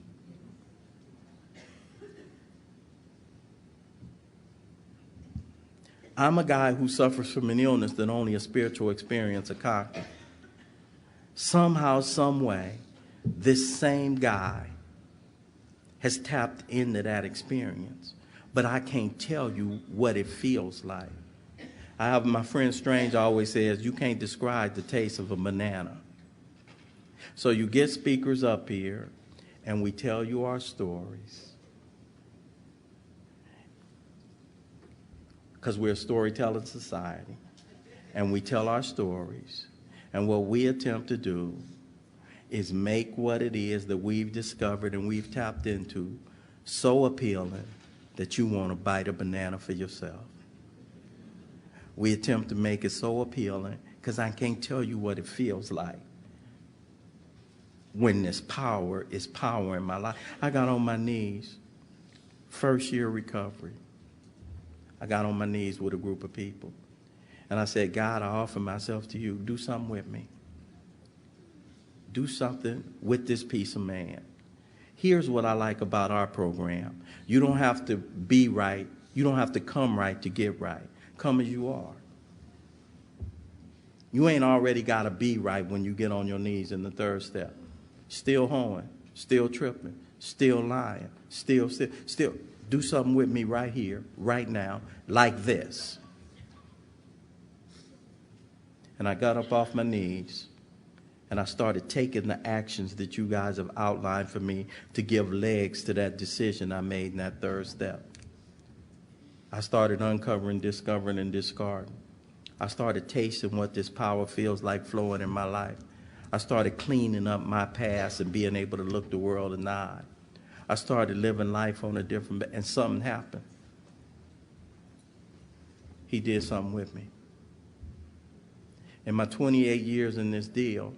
Speaker 2: I'm a guy who suffers from an illness that only a spiritual experience can conquer. Somehow, some way, this same guy has tapped into that experience, but I can't tell you what it feels like. I have my friend Strange always says, you can't describe the taste of a banana. So you get speakers up here, and we tell you our stories. Because we're a storytelling society, and we tell our stories, and what we attempt to do is make what it is that we've discovered and we've tapped into so appealing that you want to bite a banana for yourself. We attempt to make it so appealing because I can't tell you what it feels like when this power is power in my life. I got on my knees, first year recovery. I got on my knees with a group of people. And I said, God, I offer myself to you. Do something with me. Do something with this piece of man. Here's what I like about our program. You don't have to be right. You don't have to come right to get right. Come as you are. You ain't already got to be right when you get on your knees in the third step. Still hoeing, still tripping, still lying, still. Do something with me right here, right now, like this. And I got up off my knees, and I started taking the actions that you guys have outlined for me to give legs to that decision I made in that third step. I started uncovering, discovering, and discarding. I started tasting what this power feels like flowing in my life. I started cleaning up my past and being able to look the world in the eye. I started living life on a different, and something happened. He did something with me. In my 28 years in this deal,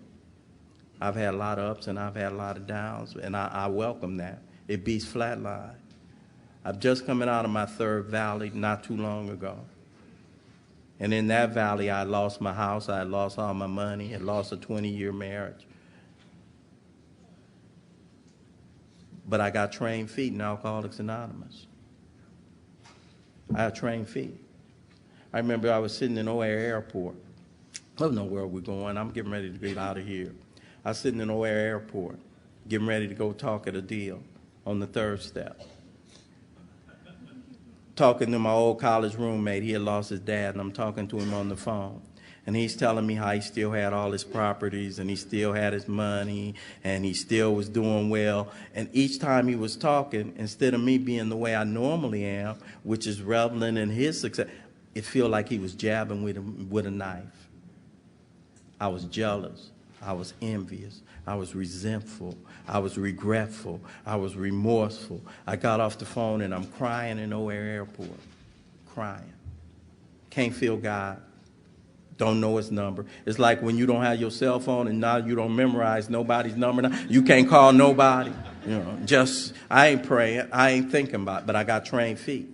Speaker 2: I've had a lot of ups and I've had a lot of downs, and I welcome that. It beats flatline. I've just coming out of my third valley not too long ago. And in that valley, I lost my house, I lost all my money, I lost a 20-year marriage. But I got trained feet in Alcoholics Anonymous. I had trained feet. I remember I was sitting in Ocaac Airport. I don't know where we're going. I'm getting ready to get out of here. I was sitting in Ocaac Airport, getting ready to go talk at a deal on the third step. Talking to my old college roommate. He had lost his dad, and I'm talking to him on the phone. And he's telling me how he still had all his properties, and he still had his money, and he still was doing well. And each time he was talking, instead of me being the way I normally am, which is reveling in his success, it felt like he was jabbing with a knife. I was jealous. I was envious. I was resentful. I was regretful. I was remorseful. I got off the phone and I'm crying in O'Hare Airport. Crying. Can't feel God. Don't know his number. It's like when you don't have your cell phone and now you don't memorize nobody's number. Now, you can't call nobody. You know, just, I ain't praying. I ain't thinking about it, but I got trained feet.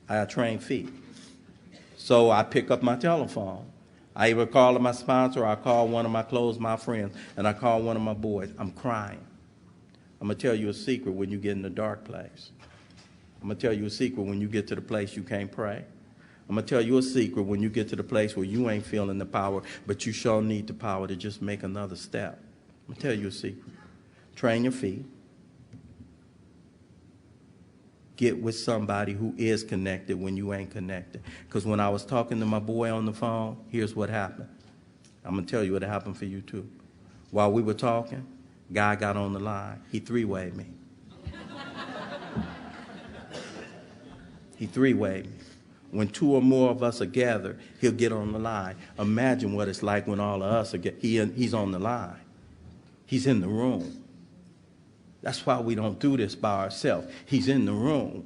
Speaker 2: I got trained feet. So I pick up my telephone. I either call my sponsor or I call one of my friends, and I call one of my boys. I'm crying. I'm going to tell you a secret when you get in the dark place. I'm going to tell you a secret when you get to the place you can't pray. I'm going to tell you a secret when you get to the place where you ain't feeling the power, but you sure need the power to just make another step. I'm going to tell you a secret. Train your feet. Get with somebody who is connected when you ain't connected. Because when I was talking to my boy on the phone, here's what happened. I'm going to tell you what happened for you too. While we were talking, guy got on the line. He three-wayed me. He three-wayed me. When two or more of us are gathered, he'll get on the line. Imagine what it's like when all of us are he's on the line. He's in the room. That's why we don't do this by ourselves. He's in the room.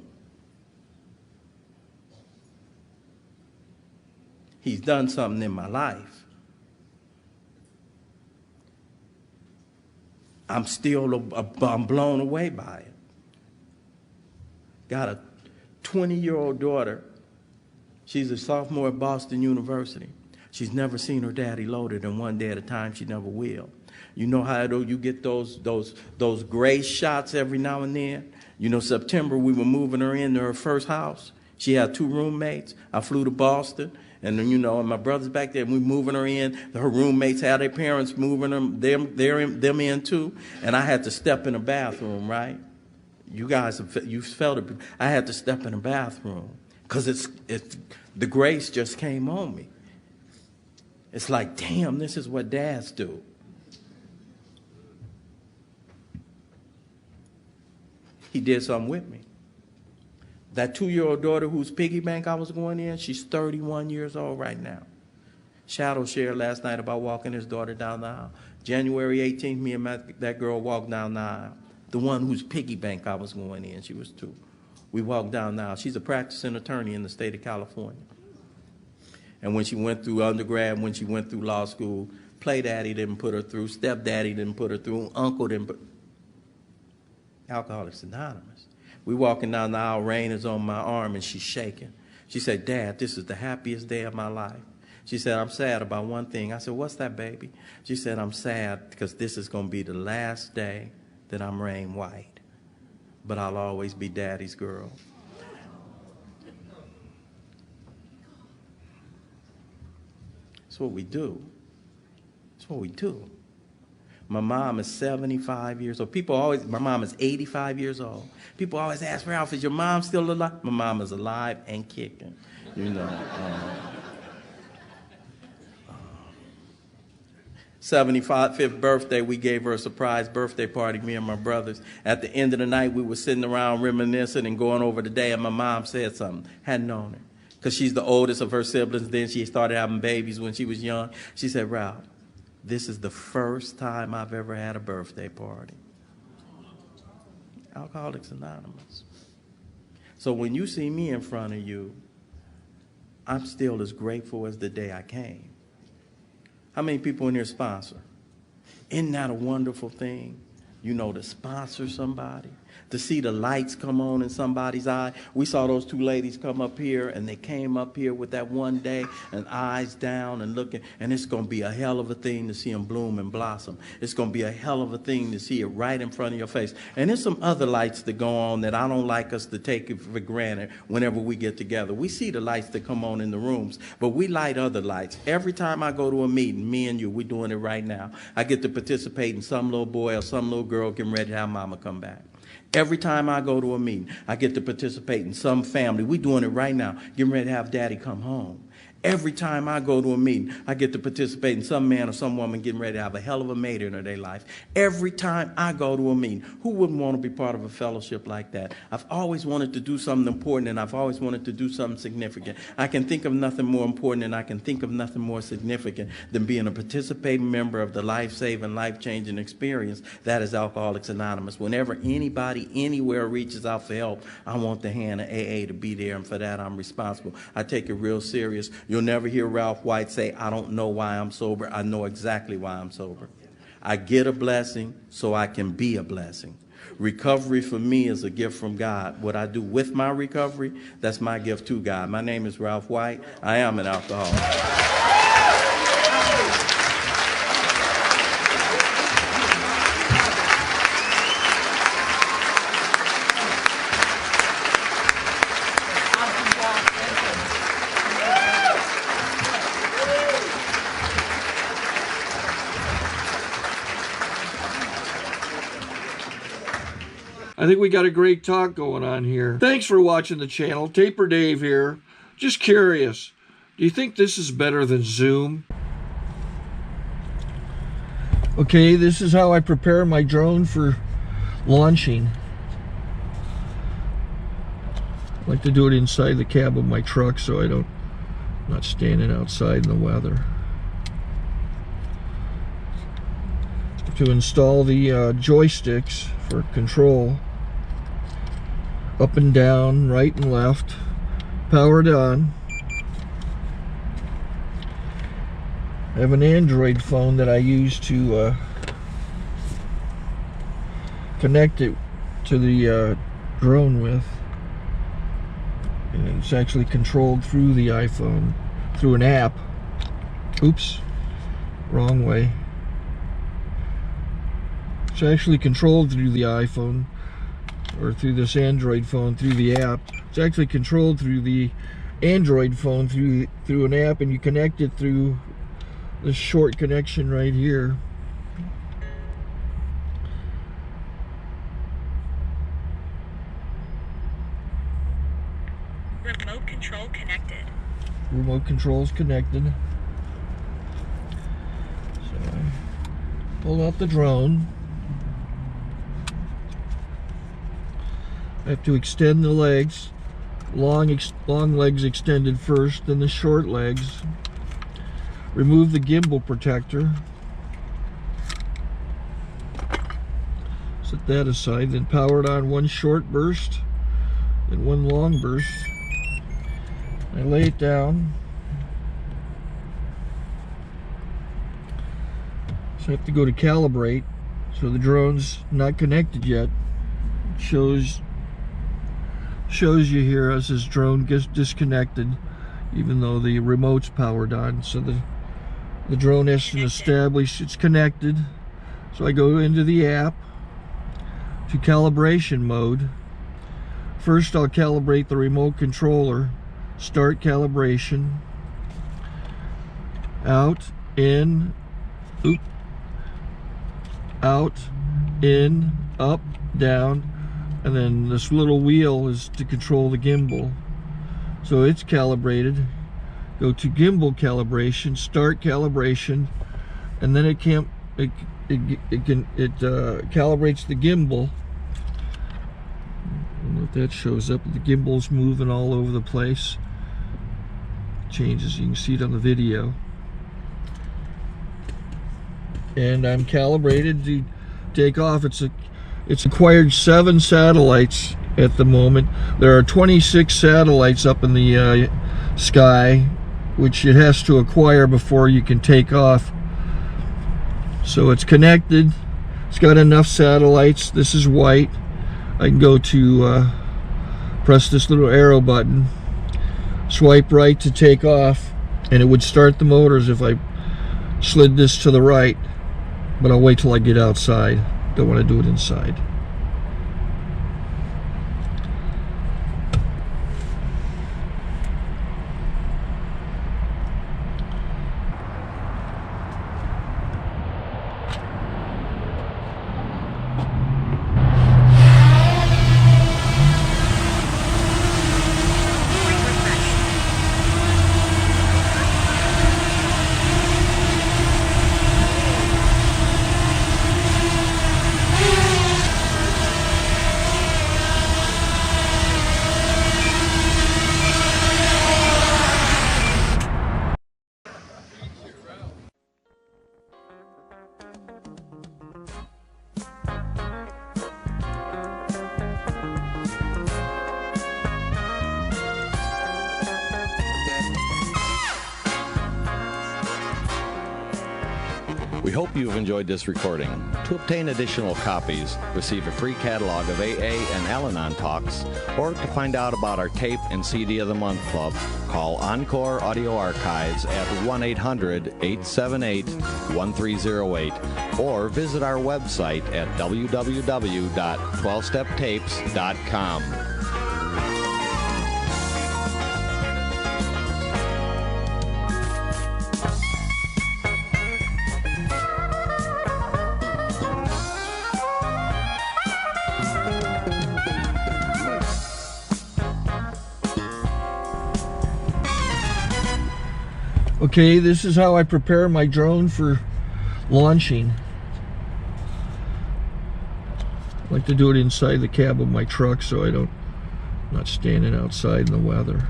Speaker 2: He's done something in my life. I'm blown away by it. Got a 20-year-old daughter. She's a sophomore at Boston University. She's never seen her daddy loaded, and one day at a time she never will. You know how you get those gray shots every now and then? You know, September we were moving her into her first house. She had 2 roommates. I flew to Boston, and then, you know, and my brother's back there, and we moving her in. Her roommates had their parents moving them in too, and I had to step in the bathroom, right? You guys, you felt it. I had to step in the bathroom because the grace just came on me. It's like, damn, this is what dads do. He did something with me. That 2-year-old daughter whose piggy bank I was going in, she's 31 years old right now. Shadow shared last night about walking his daughter down the aisle. January 18th, me and that girl walked down the aisle. The one whose piggy bank I was going in, she was 2. We walked down the aisle. She's a practicing attorney in the state of California. And when she went through undergrad, when she went through law school, play daddy didn't put her through, stepdaddy didn't put her through, uncle didn't put. Alcoholics Anonymous. We walking down the aisle, Rain is on my arm and she's shaking. She said, Dad, this is the happiest day of my life. She said, I'm sad about one thing. I said, what's that, baby? She said, I'm sad because this is going to be the last day that I'm Rain White. But I'll always be Daddy's girl. That's what we do. That's what we do. My mom is 75 years old. My mom is 85 years old. People always ask, Ralph, is your mom still alive? My mom is alive and kicking, you know. 75th birthday, we gave her a surprise birthday party, me and my brothers. At the end of the night, we were sitting around reminiscing and going over the day, and my mom said something. Hadn't known it. Because she's the oldest of her siblings. Then she started having babies when she was young. She said, Ralph, this is the first time I've ever had a birthday party. Alcoholics Anonymous. So when you see me in front of you, I'm still as grateful as the day I came. How many people in here sponsor? Isn't that a wonderful thing? You know, to sponsor somebody, to see the lights come on in somebody's eye. We saw those 2 ladies come up here, and they came up here with that one day and eyes down and looking, and it's going to be a hell of a thing to see them bloom and blossom. It's going to be a hell of a thing to see it right in front of your face. And there's some other lights that go on that I don't like us to take it for granted whenever we get together. We see the lights that come on in the rooms, but we light other lights. Every time I go to a meeting, me and you, we're doing it right now. I get to participate in some little boy or some little girl getting ready to have mama come back. Every time I go to a meeting, I get to participate in some family. We're doing it right now, getting ready to have daddy come home. Every time I go to a meeting, I get to participate in some man or some woman getting ready to have a hell of a mate in their life. Every time I go to a meeting, who wouldn't want to be part of a fellowship like that? I've always wanted to do something important, and I've always wanted to do something significant. I can think of nothing more important, and I can think of nothing more significant than being a participating member of the life-saving, life-changing experience that is Alcoholics Anonymous. Whenever anybody, anywhere reaches out for help, I want the hand of AA to be there, and for that I'm responsible. I take it real serious. You'll never hear Ralph White say, I don't know why I'm sober. I know exactly why I'm sober. I get a blessing so I can be a blessing. Recovery for me is a gift from God. What I do with my recovery, that's my gift to God. My name is Ralph White. I am an alcoholic.
Speaker 1: I think we got a great talk going on here. Thanks for watching the channel. Taper Dave here. Just curious, do you think this is better than Zoom? Okay, this is how I prepare my drone for launching. I like to do it inside the cab of my truck so I'm not standing outside in the weather. To install the joysticks for control, up and down, right and left, powered on. I have an Android phone that I use to connect it to the drone with, and it's actually controlled through the iPhone, through an app. Oops, wrong way. It's actually controlled through the iPhone, or through this Android phone, through the app. It's actually controlled through the Android phone, through an app, and you connect it through this short connection right here.
Speaker 4: Remote control connected.
Speaker 1: Remote control's connected. So I pull out the drone. I have to extend the legs. Long legs extended first, then the short legs. Remove the gimbal protector. Set that aside, then power it on one short burst and one long burst. I lay it down. So I have to go to calibrate. So the drone's not connected yet. It shows you here as this drone gets disconnected, even though the remote's powered on. So the drone has to establish it's connected. So I go into the app to calibration mode. First I'll calibrate the remote controller. Start calibration. Out, in, oop, out, in, up, down, and then this little wheel is to control the gimbal. So it's calibrated. Go to gimbal calibration, start calibration, and then it calibrates the gimbal. I don't know if that shows up. The gimbal's moving all over the place. Changes, you can see it on the video. And I'm calibrated to take off. It's acquired 7 satellites at the moment. There are 26 satellites up in the sky, which it has to acquire before you can take off. So it's connected. It's got enough satellites. This is white. I can go to press this little arrow button, swipe right to take off, and it would start the motors if I slid this to the right, but I'll wait till I get outside. Don't want to do it inside.
Speaker 3: We hope you've enjoyed this recording. To obtain additional copies, receive a free catalog of AA and Al-Anon talks, or to find out about our tape and CD of the Month Club, call Encore Audio Archives at 1-800-878-1308 or visit our website at www.12steptapes.com.
Speaker 1: Okay, this is how I prepare my drone for launching. I like to do it inside the cab of my truck so I'm not standing outside in the weather.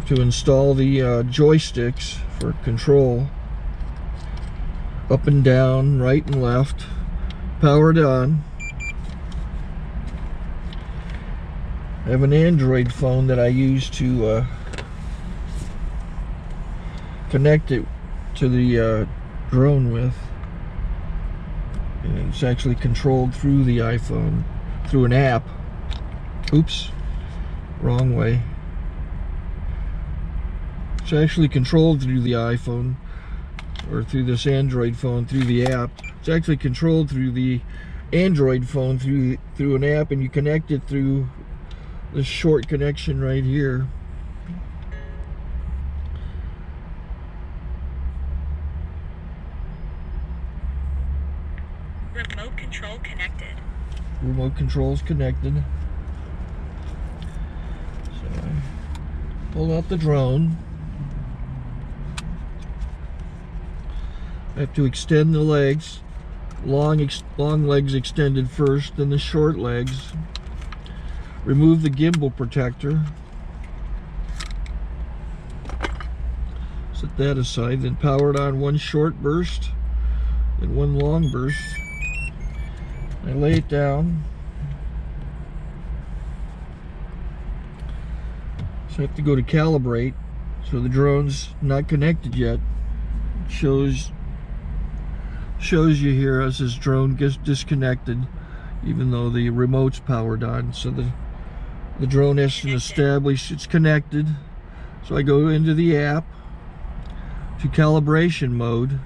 Speaker 1: To install the joysticks for control, up and down, right and left, powered on. I have an Android phone that I use to connect it to the drone with. And it's actually controlled through the iPhone, through an app. Oops, wrong way. It's actually controlled through the iPhone, or through this Android phone, through the app. It's actually controlled through the Android phone, through an app, and you connect it through this short connection right here.
Speaker 4: Remote control connected.
Speaker 1: Remote control's connected. So I pull out the drone. I have to extend the legs. Long legs extended first, then the short legs. Remove the gimbal protector. Set that aside, then power it on one short burst and one long burst. I lay it down. So I have to go to calibrate. So the drone's not connected yet. It shows you here as this drone gets disconnected, even though the remote's powered on. So the drone has to establish it's connected. So I go into the app to calibration mode.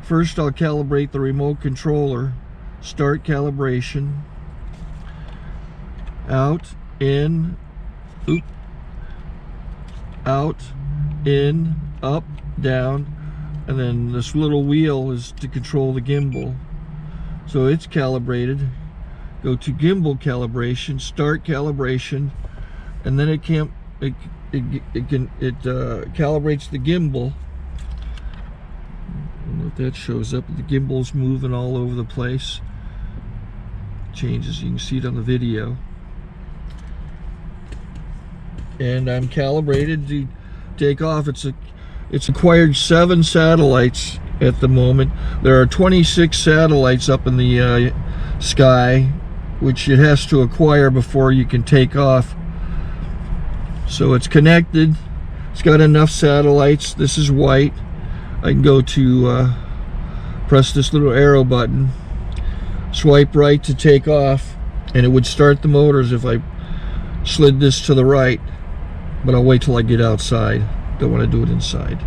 Speaker 1: First I'll calibrate the remote controller. Start calibration. Out, in, oop, out, in, up, down, and then this little wheel is to control the gimbal. So it's calibrated. Go to gimbal calibration, start calibration, and then it calibrates the gimbal. I don't know if that shows up. The gimbal's moving all over the place. Changes, you can see it on the video. And I'm calibrated to take off. It's acquired 7 satellites at the moment. There are 26 satellites up in the sky, which it has to acquire before you can take off. So it's connected. It's got enough satellites. This is white. I can go to press this little arrow button, swipe right to take off, and it would start the motors if I slid this to the right. But I'll wait till I get outside. Don't want to do it inside.